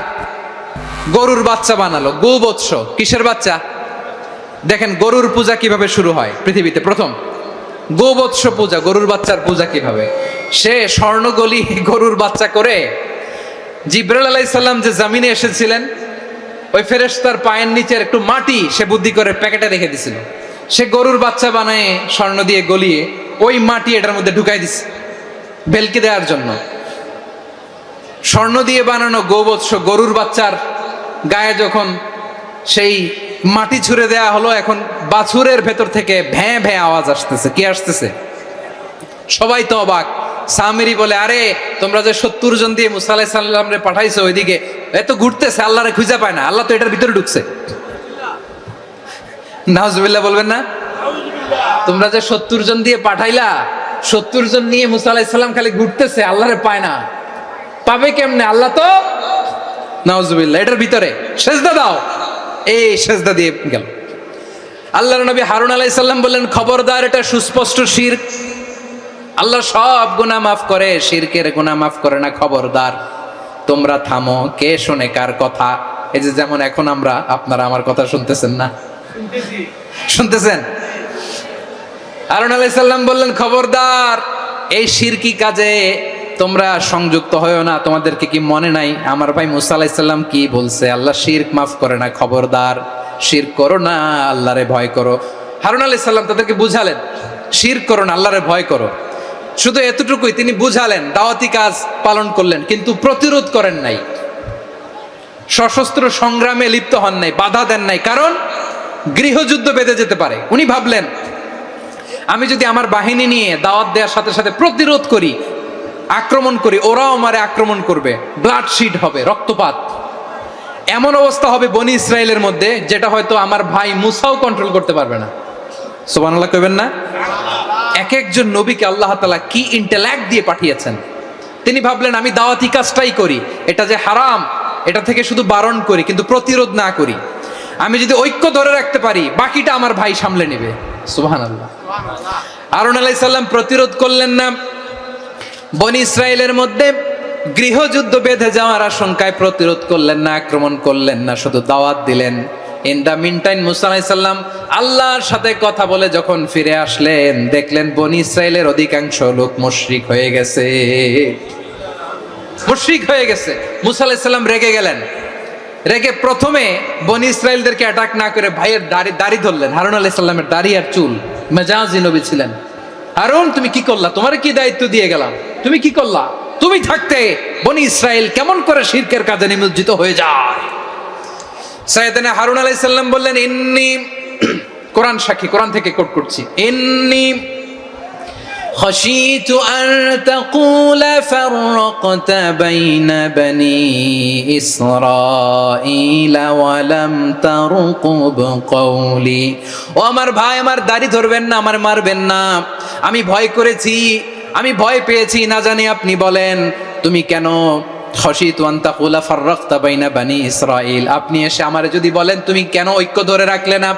গরুর বাচ্চা বানালো। গোবৎস। কিসের বাচ্চা? দেখেন গরুর পূজা কিভাবে শুরু হয় পৃথিবীতে প্রথম। গোবৎস পূজা, গরুর বাচ্চার পূজা কিভাবে। সে স্বর্ণ গলি গরুর বাচ্চা করে, জিবরাইল আলাইহিস সালাম যে জামিনে এসেছিলেন, ওই ফেরেশতার পায়ের নিচের একটু মাটি সে বুদ্ধি করে প্যাকেটে রেখে দিছিল। সে গরুর বাচ্চা বানায় স্বর্ণ দিয়ে গলিয়ে ওই মাটি এটার মধ্যে ঢুকাই দিছে ভেলকি দেওয়ার জন্য। স্বর্ণ দিয়ে বানানো গোবৎস গরুর বাচ্চার গায়ে যখন সেই মাটি ছুঁড়ে দেয়া হলো, এখন বাছুরের ভেতর থেকে ভ্যাঁ ভ্যাঁ আওয়াজ আসতেছে। কি আসতেছে? সবাই তো অবাক। সামিরি বলে, আরে তোমরা যে 70 জন দিয়ে মুসা আলাইহিস সালাম রে পাঠাইছো ওইদিকে, এত ঘুরতেছে, আল্লাহরে খুঁজে পায় না, আল্লাহ তো এটার ভিতরে ঢুকছে। নাউজুবিল্লাহ বলবেন না? তোমরা যে 70 জন দিয়ে পাঠাইলা, 70 জন নিয়ে মুসা আলাইহিস সালাম খালি ঘুরতেছে, আল্লাহরে পায় না। পাবে কেমনে? আল্লাহ তো, নাউজুবিল্লাহ, এটার ভিতরে সেজদা দাও। এই সেজদা দিয়ে গেল। আল্লাহর নবী হারুন আলাইহিস সালাম বললেন, খবরদার, এটা সুস্পষ্ট শিরক। আল্লাহ সব গুনাহ মাফ করে, শিরকের গুনাহ মাফ করে না, খবরদার তোমরা থামো। কে শোনে কার কথা? এই যে যেমন এখন আপনারা আমার কথা শুনতেছেন না? শুনতেছেন? হারুন আলাইহিস সালাম বললেন, খবরদার, এই শিরকি কাজে তোমরা সংযুক্ত হয়েও না। তোমাদেরকে কি মনে নাই আমার ভাই মুসা আলাইহিস সালাম কি বলছে? আল্লাহ শিরক মাফ করে না, খবরদার শিরক করো না, আল্লাহরে ভয় করো। হারুন আলাইহিস সালাম তাদেরকে বুঝালেন, শিরক করো না, আল্লাহরে ভয় করো। শুধু এতটুকুই তিনি বুঝালেন, দাওয়াতি কাজ পালন করলেন, কিন্তু প্রতিরোধ করেন নাই, সশস্ত্র সংগ্রামে লিপ্ত হন নাই, বাধা দেন নাই, কারণ গৃহযুদ্ধ বেঁধে যেতে পারে। উনি ভাবলেন, আমি যদি আমার বাহিনী নিয়ে দাওয়াত দেওয়ার সাথে সাথে প্রতিরোধ করি, আক্রমণ করি, ওরাও আমারে আক্রমণ করবে, ব্লাডশিড হবে, রক্তপাত, এমন অবস্থা হবে বনি ইসরায়েলের মধ্যে যেটা হয়তো আমার ভাই মুসাও কন্ট্রোল করতে পারবে না। সুবহানাল্লাহ কইবেন না? এক একজন নবীকে আল্লাহ তাআলা কি ইন্টেলেক্ট দিয়ে পাঠিয়েছেন। তিনি ভাবলেন, আমি দাওয়াতি কাজটাই করি, এটা যে হারাম এটা থেকে শুধু বারণ করি, কিন্তু প্রতিরোধ না করি। আমি যদি ঐক্য ধরে রাখতে পারি, বাকিটা আমার ভাই সামলে নেবে। সুবহানাল্লাহ। হারুন আলাইহিস সালাম প্রতিরোধ করলেন না, বনি ইসরায়েলের মধ্যে গৃহযুদ্ধ বেঁধে যাওয়ার আশঙ্কায় প্রতিরোধ করলেন না, আক্রমণ করলেন না, শুধু দাওয়াত দিলেন। ইন দা মিন টাইম মুসা আলাইহিস সালাম আল্লাহর সাথে কথা বলে যখন ফিরে আসলেন, দেখলেন বনি ইসরায়েলের অধিকাংশ লোক মুশরিক হয়ে গেছে, মুশরিক হয়ে গেছে। মুসা আলাইহিস সালাম রেগে গেলেন। রেগে প্রথমে বনি ইসরায়েলদেরকে অ্যাটাক না করে ভাইয়ের দাড়ি ধরলেন। হারুন আলাইহিস সালামের দাড়ি আর চুল, মেজাজি নবী ছিলেন। হারুন, তুমি কি করলা? তোমার কি দায়িত্ব দিয়ে গেলাম, তুমি কি করলা? তুমি থাকতে বনি ইসরায়েল কেমন করে শিরকের কাজে নিমজ্জিত হয়ে যায়? সাইয়েদনা হারুন আলাইহিস সালাম বললেন, ইন্নী, কোরআন সাক্ষী, কোরআন থেকে কোট করছি, ইন্নী خشيت أن تقول فرقت بين بني إسرائيل ولم ترقب قولي। ও আমার ভাই, আমার দাড়ি ধরবেন না, আমার মারবেন না। আমি ভয় করেছি, আমি ভয় পেয়েছি, না জানি আপনি বলেন তুমি কেন খশিতু আন তাকুলা ফাররাকতা বাইনা বানি ইসরাইল, আপনি এসে আমারে যদি বলেন তুমি কেন ঐক্য ধরে রাখলে না,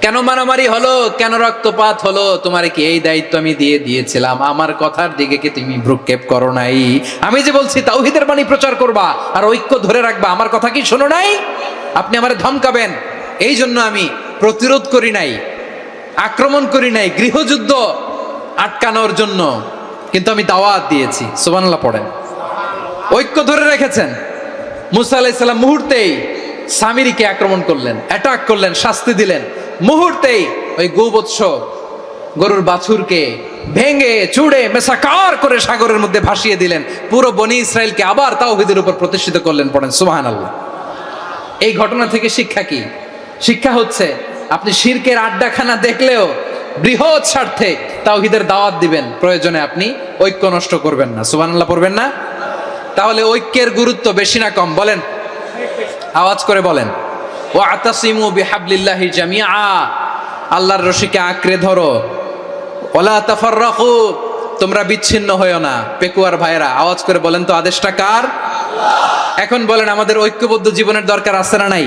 কেন মারামারি হলো, কেন রক্তপাত হলো, তোমার কি এই দায়িত্ব আমি দিয়েছিলাম? আমার কথার দিকে কি তুমি ভ্রুক্ষেপ করো নাই? আমি যে বলছি তাওহীদের বাণী প্রচার করবা আর ঐক্য ধরে রাখবা, আমার কথা কি শোনো নাই? আপনি আমারে ধমকাবেন, এই জন্য আমি প্রতিরোধ করি নাই, আক্রমণ করি নাই, গৃহযুদ্ধ আটকানোর জন্য, কিন্তু আমি দাওয়াত দিয়েছি। সুবহানাল্লাহ পড়েন। ঐক্য ধরে রেখেছেন। মুসা আলাইহিস সালাম মুহূর্তেই সামিরিকে আক্রমণ করলেন, অ্যাটাক করলেন, শাস্তি দিলেন। মুহূর্তেই ওই গোবৎস গরুর বাছুরকে ভেঙে চুড়ে মেসাকার করে সাগরের মধ্যে ভাসিয়ে দিলেন। পুরো বনি ইসরায়েলকে আবার তাওহীদের উপর প্রতিষ্ঠিত করলেন। পড়েন সুবহানাল্লাহ। এই ঘটনা থেকে শিক্ষা কি? শিক্ষা হচ্ছে, আপনি শিরকের আড্ডাখানা দেখলেও বৃহৎ স্বার্থে তাওহীদের দাওয়াত দিবেন, প্রয়োজনে আপনি ঐক্য নষ্ট করবেন না। সুবহানাল্লাহ পড়বেন না? তাহলে ঐক্যের গুরুত্ব বেশি না কম? বলেন, আওয়াজ করে বলেন। ওয়াতাসিমু বিহাবলিল্লাহি জামিআ, আল্লাহর রশিকে আঁকড়ে ধরো। ওয়ালা তাফাররাকু, তোমরা বিচ্ছিন্ন হয়ো না। পেকুয়ার ভাইরা আওয়াজ করে বলেন তো, আদেশটা কার? এখন বলেন, আমাদের ঐক্যবদ্ধ জীবনের দরকার আছে না নাই?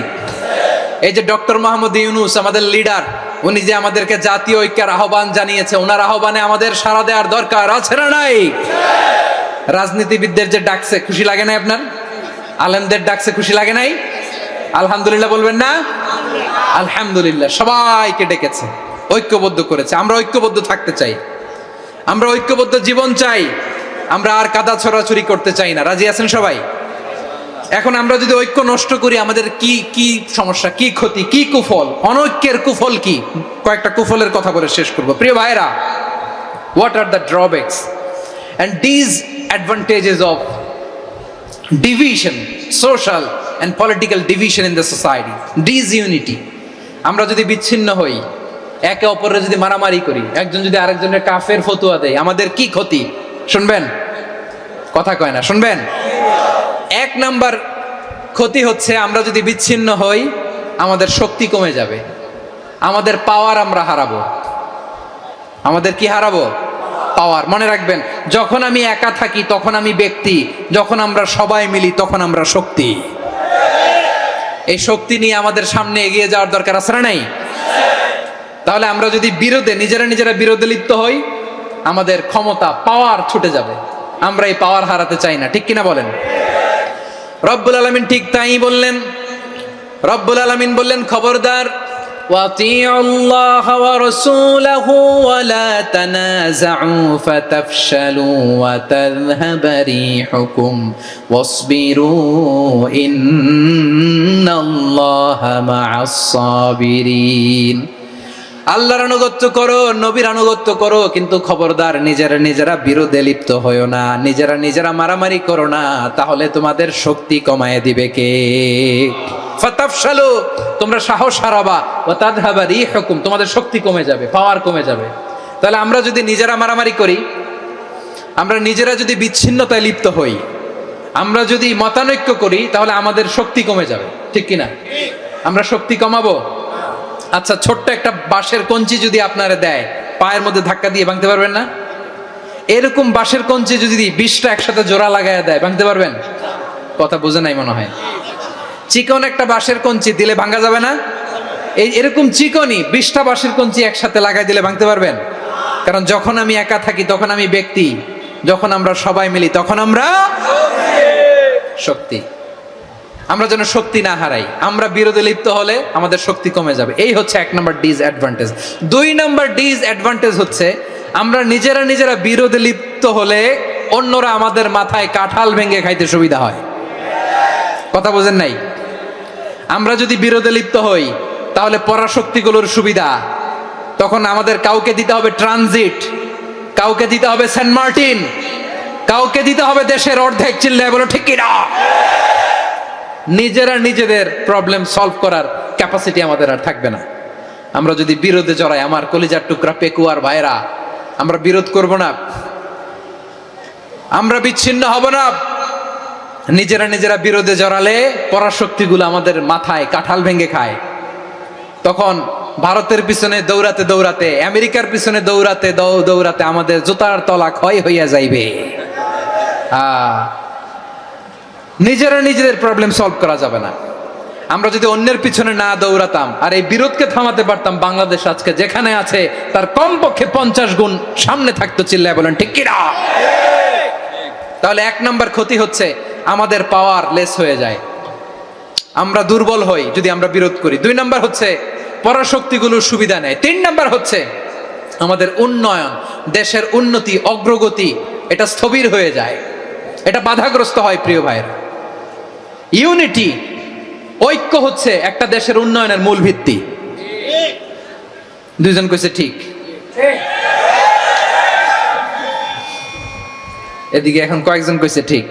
এই যে ডক্টর মোহাম্মদ ইউনূস আমাদের লিডার, উনি যে আমাদেরকে জাতীয় ঐক্যের আহ্বান জানিয়েছে, ওনার আহ্বানে আমাদের সাড়া দেওয়ার দরকার আছে না নাই? রাজনীতিবিদদের যে ডাকছে, খুশি লাগে নাই আপনার? আলেমদের ডাকছে, খুশি লাগে নাই? আলহামদুলিল্লাহ বলবেন না? আলহামদুলিল্লাহ, সবাইকে ডেকেছে, ঐক্যবদ্ধ করেছে। আমরা ঐক্যবদ্ধ থাকতে চাই, আমরা ঐক্যবদ্ধ জীবন চাই, আমরা আর কাদা ছড়াছড়ি করতে চাই না। রাজি আছেন সবাই? এখন আমরা যদি ঐক্য নষ্ট করি, আমাদের কি কি সমস্যা, কি ক্ষতি, কি কুফল? অনৈক্যের কুফল কি? কয়েকটা কুফলের কথা বলে শেষ করব। প্রিয় ভাইরা, what are the drawbacks and disadvantages of division, social and political division in the society. Disunity. আমরা যদি বিচ্ছিন্ন হই, একে অপরের যদি মারামারি করি, একজন যদি আরেকজনের কাফের ফতোয়া দেয়, আমাদের কি ক্ষতি? শুনবেন? কথা কয় না, শুনবেন? এক নাম্বার ক্ষতি হচ্ছে আমরা যদি বিচ্ছিন্ন হই, আমাদের শক্তি কমে যাবে, আমাদের পাওয়ার আমরা হারাবো। আমাদের কি হারাবো? পাওয়ার। মনে রাখবেন, যখন আমি একা থাকি তখন আমি ব্যক্তি, যখন আমরা সবাই মিলি তখন আমরা শক্তি। এই শক্তি নিয়ে আমাদের সামনে এগিয়ে যাওয়ার দরকার আছে না নাই? তাহলে আমরা যদি নিজেরা বিরোধে লিপ্ত হই, আমাদের ক্ষমতা, পাওয়ার ছুটে যাবে। আমরা এই পাওয়ার হারাতে চাই না, ঠিক কিনা বলেন? রব্বুল আলামিন ঠিক তাই বললেন। রব্বুল আলামিন বললেন, খবরদার, وَأَطِيعُوا اللَّهَ وَرَسُولَهُ وَلَا تَنَازَعُوا فَتَفْشَلُوا وَتَذْهَبَ رِيحُكُمْ وَاصْبِرُوا إِنَّ اللَّهَ مَعَ الصَّابِرِينَ। আল্লাহর আনুগত্য করো, নবীর আনুগত্য করো, কিন্তু খবরদার নিজেরা বিরোধে লিপ্ত হয়ো না, নিজেরা মারামারি করো না, তাহলে তোমাদের শক্তি কমায় দিবে কে? ফাতাফশালু, তোমরা সাহস হারাবা, ওয়া তাযহাবা রিহুকুম, তোমাদের শক্তি কমে যাবে, পাওয়ার কমে যাবে। তাহলে আমরা যদি নিজেরা মারামারি করি, আমরা নিজেরা যদি বিচ্ছিন্নতায় লিপ্ত হই, আমরা যদি মতানৈক্য করি, তাহলে আমাদের শক্তি কমে যাবে, ঠিক কিনা? আমরা শক্তি কমাবো। আচ্ছা, ছোট্ট একটা বাঁশের কঞ্চি যদি আপনারা দেয়, পায়ের মধ্যে ধাক্কা দিয়ে ভাঙতে পারবেন না? এরকম বাঁশের কঞ্চি যদি 20টা একসাথে জোড়া লাগায় দেয়, ভাঙতে পারবেন? কথা বুঝে নাই মনে হয়। চিকন একটা বাঁশের কঞ্চি দিলে ভাঙা যাবে না? এরকম চিকনই 20টা বাঁশের কঞ্চি একসাথে লাগাই দিলে ভাঙতে পারবেন? কারণ যখন আমি একা থাকি তখন আমি ব্যক্তি, যখন আমরা সবাই মিলি তখন আমরা শক্তি। আমরা যেন শক্তি না হারাই। আমরা বিরোধে লিপ্ত হলে আমাদের শক্তি কমে যাবে। এই হচ্ছে 1 নম্বর ডিসঅ্যাডভান্টেজ। 2 নম্বর ডিসঅ্যাডভান্টেজ হচ্ছে আমরা নিজেরা বিরোধে লিপ্ত হলে অন্যরা আমাদের মাথায় কাঁঠাল ভেঙে খাইতে সুবিধা হয়। কথা বোঝেন নাই? আমরা যদি বিরোধে লিপ্ত হই তাহলে পরাশক্তিগুলোর সুবিধা, তখন আমাদের কাউকে দিতে হবে ট্রানজিট, কাউকে দিতে হবে সেন্ট মার্টিন, কাউকে দিতে হবে দেশের অর্ধেক। চিল্লায় বলো ঠিক কিনা? নিজেদের প্রবলেম সলভ করার ক্যাপাসিটি আমাদের আর থাকবে না। আমরা যদি বিরোধে জড়াই, আমার কলিজার টুকরা পেকুয়ার ভাইরা, আমরা বিরোধ করব না, আমরা বিচ্ছিন্ন হব না। নিজেরা বিরোধে জড়ালে পরাশক্তিগুলো আমাদের মাথায় কাঁঠাল ভেঙে খায়। তখন ভারতের পিছনে দৌড়াতে, আমেরিকার পিছনে দৌড়াতে আমাদের জুতার তলা ক্ষয় হইয়া যাইবে। নিজেদের প্রবলেম সলভ করা যাবে না। আমরা যদি অন্যের পিছনে না দৌড়াতাম আর এই বিরোধকে থামাতে পারতাম, বাংলাদেশ আজকে যেখানে আছে তার কমপক্ষে 50 গুণ সামনে থাকতো। চিল্লায় বলেন ঠিক কিনা? তাহলে 1 নম্বর ক্ষতি হচ্ছে আমাদের পাওয়ার লেস হয়ে যায়, আমরা দুর্বল হই যদি আমরা বিরোধ করি। 2 নম্বর হচ্ছে পরাশক্তিগুলোর সুবিধা নেয়। 3 নম্বর হচ্ছে আমাদের উন্নয়ন, দেশের উন্নতি, অগ্রগতি, এটা স্থবির হয়ে যায়, এটা বাধাগ্রস্ত হয়। প্রিয় ভাইয়েরা, ইউনিটি, ঐক্য হচ্ছে একটা দেশের উন্নয়নের মূল ভিত্তি। 2 জন কইছে ঠিক। এদিকে এখন কয়েকজন কইছে ঠিক।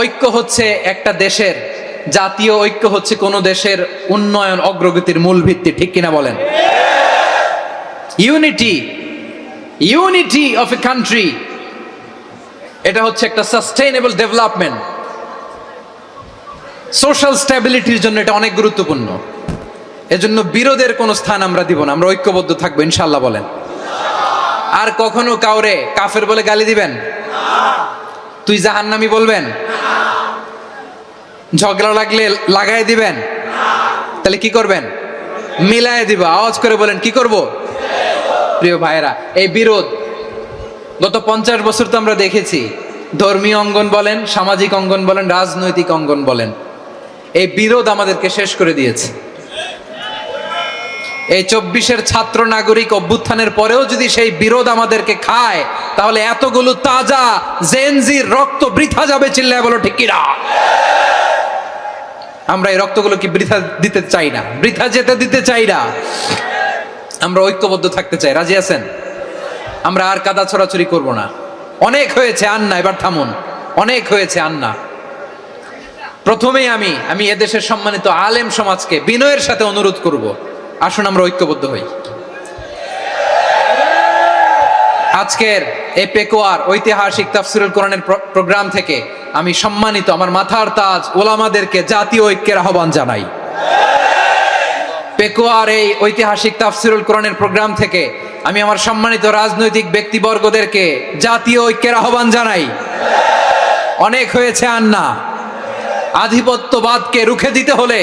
ঐক্য হচ্ছে একটা দেশের, জাতীয় ঐক্য হচ্ছে কোন দেশের উন্নয়ন, অগ্রগতির মূল ভিত্তি, ঠিক কিনা বলেন? ইউনিটি অফ এ কান্ট্রি, এটা হচ্ছে একটা সাস্টেইনেবল ডেভেলপমেন্ট, সোশ্যাল স্ট্যাবিলিটির জন্য এটা অনেক গুরুত্বপূর্ণ। এজন্য বিরোধের কোনো স্থান আমরা দিব না, আমরা ঐক্যবদ্ধ থাকবো ইনশাআল্লাহ বলেন। আর কখনো কাউরে কাফের বলে গালি দিবেন? তুই জাহান্নামী বলবেন? ঝগড়া লাগলে লাগাই দিবেন? তাহলে কি করবেন? মিলায় দিব। আওয়াজ করে বলেন কি করব? প্রিয় ভাইরা, এই বিরোধ গত 50 বছর তো আমরা দেখেছি, ধর্মীয় অঙ্গন বলেন, সামাজিক অঙ্গন বলেন, রাজনৈতিক অঙ্গন বলেন, এই বিরোধ আমাদেরকে শেষ করে দিয়েছে। এই 24-এর ছাত্র নাগরিক অভ্যুত্থানের পরেও যদি সেই বিরোধ আমাদেরকে খায়, তাহলে এতগুলো তাজা জেনজির রক্ত বৃথা যাবে। চিল্লায় বলো ঠিক কিনা? আমরা এই রক্তগুলো কি বৃথা দিতে চাই না, বৃথা যেতে দিতে চাই না। আমরা ঐক্যবদ্ধ থাকতে চাই। রাজি আছেন? আমরা আর কাদা ছড়াছড়ি করব না। অনেক হয়েছে, আন্না, এবার থামুন। অনেক হয়েছে, আন্না। প্রথমেই আমি এদেশের সম্মানিত আলেম সমাজকে বিনয়ের সাথে অনুরোধ করব, আসুন আমরা ঐক্যবদ্ধ হই। আজকের এই পেকুয়ার ঐতিহাসিক তাফসিরুল কোরআনের প্রোগ্রাম থেকে আমি সম্মানিত আমার মাথার তাজ ওলামাদেরকে জাতীয় ঐক্যের আহ্বান জানাই। পেকুয়ার এই ঐতিহাসিক তাফসিরুল কোরআনের প্রোগ্রাম থেকে আমি আমার সম্মানিত রাজনৈতিক ব্যক্তিবর্গদেরকে জাতীয় ঐক্যের আহ্বান জানাই। অনেক হয়েছে আর না। আধিপত্যবাদকে রুখে দিতে হলে,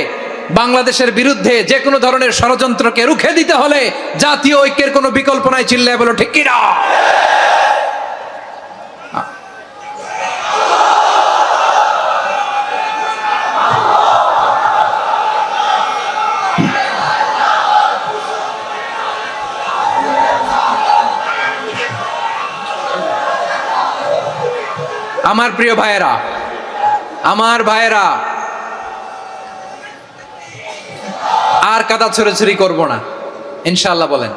বাংলাদেশের বিরুদ্ধে যে কোনো ধরনের ষড়যন্ত্রকে রুখে দিতে হলে জাতীয় ঐক্যের কোনো বিকল্প নাই। চিল্লায় বলো ঠিক কিনা? আমার প্রিয় ভাইয়েরা, আমার ভাইয়েরা, আর কাদা ছড়াছড়ি করব না ইনশাআল্লাহ। বলেন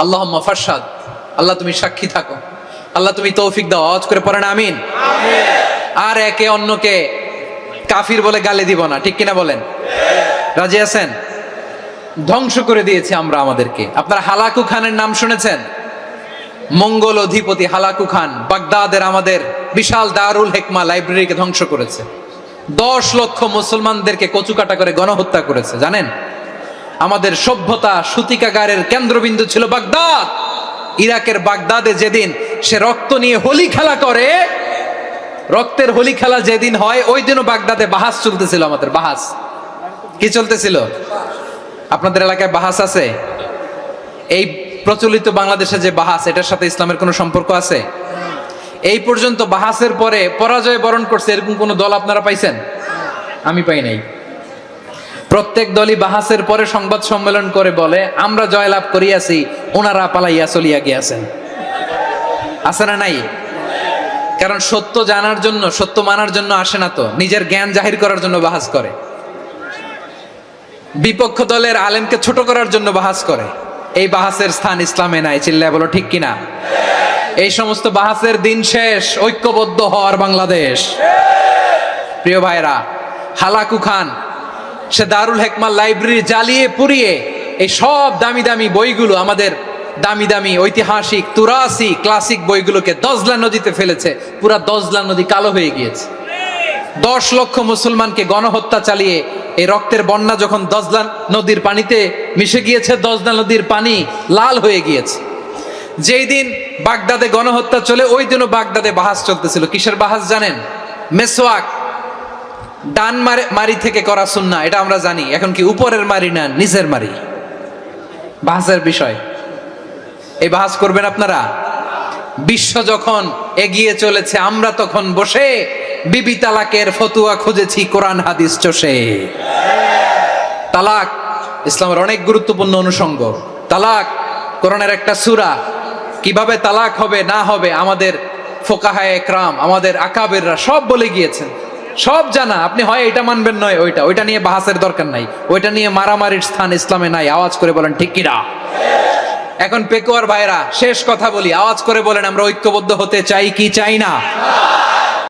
আল্লাহুম্মা ফারশাদ। আল্লাহ তুমি সাক্ষী থাকো, আল্লাহ তুমি তৌফিক দাও। আওয়াজ করে পড়েন আমিন। আর একে অন্যকে কাফির বলে গালি দিব না, ঠিক কিনা বলেন? রাজি আছেন? ধ্বংস করে দিয়েছি আমরা আমাদেরকে। আপনারা হালাকু খানের নাম শুনেছেন? মঙ্গল অধিপতি হালাকু খান বাগদাদের আমাদের বিশাল দারুল হিকমা লাইব্রেরিকে ধ্বংস করেছে। 10 লক্ষ মুসলমানদেরকে কচুকাটা করে গণহত্যা করেছে। জানেন, আমাদের সভ্যতা সূতিকাগারের কেন্দ্রবিন্দু ছিল বাগদাদ। ইরাকের বাগদাদে যেদিন সে রক্ত নিয়ে হোলি খেলা করে, রক্তের হোলি খেলা যেদিন হয়, ওই দিনও বাগদাদে বাহাস চলতেছিল। আমাদের বাহাস কি চলতেছিল? আপনাদের এলাকায় বাহাস আছে? এই প্রচলিত বাংলাদেশে যে বাহাস, এটার সাথে ইসলামের কোনো সম্পর্ক আছে? এই পর্যন্ত বাহাসের পরে পরাজয় বরণ করছে এরকম কোন দল আপনারা পাইছেন? আমি পাই নাই। প্রত্যেক দলই বাহাসের পরে সংবাদ সম্মেলন করে বলে আমরা জয়লাভ করিয়াছি, ওনারা পালাইয়া চলিয়া গিয়াছেন। আছে না নাই? কারণ সত্য জানার জন্য, সত্য মানার জন্য আসে না তো, নিজের জ্ঞান জাহির করার জন্য বাহাস করে। বিপক্ষ দলের আলেমকে ছোট করার জন্য বাহাস করে। এই বাহাসের স্থান ইসলামে নাই। চিল্লায় বলো ঠিক কিনা? এই সমস্ত বাহাসের দিন শেষ। ঐক্যবদ্ধ হওয়ার বাংলাদেশ। প্রিয় ভাইরা, হালাকু খান সে দারুল হিকমা লাইব্রেরি জ্বালিয়ে পুড়িয়ে এই সব দামি দামি বইগুলো, আমাদের দামি দামি ঐতিহাসিক তুরাসি ক্লাসিক বইগুলোকে দজলা নদীতে ফেলেছে। পুরা দজলা নদী কালো হয়ে গিয়েছে। 10 লক্ষ মুসলমানকে গণহত্যা চালিয়ে এই রক্তের বন্যা যখন দজলা নদীর পানিতে মিশে গিয়েছে, দজলা নদীর পানি লাল হয়ে গিয়েছে। যেই দিন বাগদাদে গণহত্যা চলে, ওই দিনও বাগদাদে বাহাস চলতেছিল। কিসের বাহাস জানেন? মেসওয়াক, ডান মারি থেকে করা সুন্নাহ, এটা আমরা জানি। এখন কি উপরের মারি না নিচের মারি? বাহাসের বিষয়। এই বাহাস করবেন আপনারা? বিশ্ব যখন এগিয়ে চলেছে, আমরা তখন বসে বিবি তালাকের ফতুয়া খুঁজেছি কোরআন হাদিস চষে। তালাক ইসলামের অনেক গুরুত্বপূর্ণ অনুষঙ্গ। তালাক কোরআনের একটা সূরা। কিভাবে তালাক হবে না হবে আমাদের ফোকাহায়ে একরাম, আমাদের আকাবেররা সব বলে গিয়েছেন, সব জানা। আপনি হয় এটা মানবেন, নয় ওইটা। ওইটা নিয়ে বাহাসের দরকার নাই, ওইটা নিয়ে মারামারির স্থান ইসলামে নাই। আওয়াজ করে বলেন ঠিক কিনা? এখন পেকুয়ার ভাইরা, শেষ কথা বলি, আওয়াজ করে বলেন আমরা ঐক্যবদ্ধ হতে চাই কি চাই না?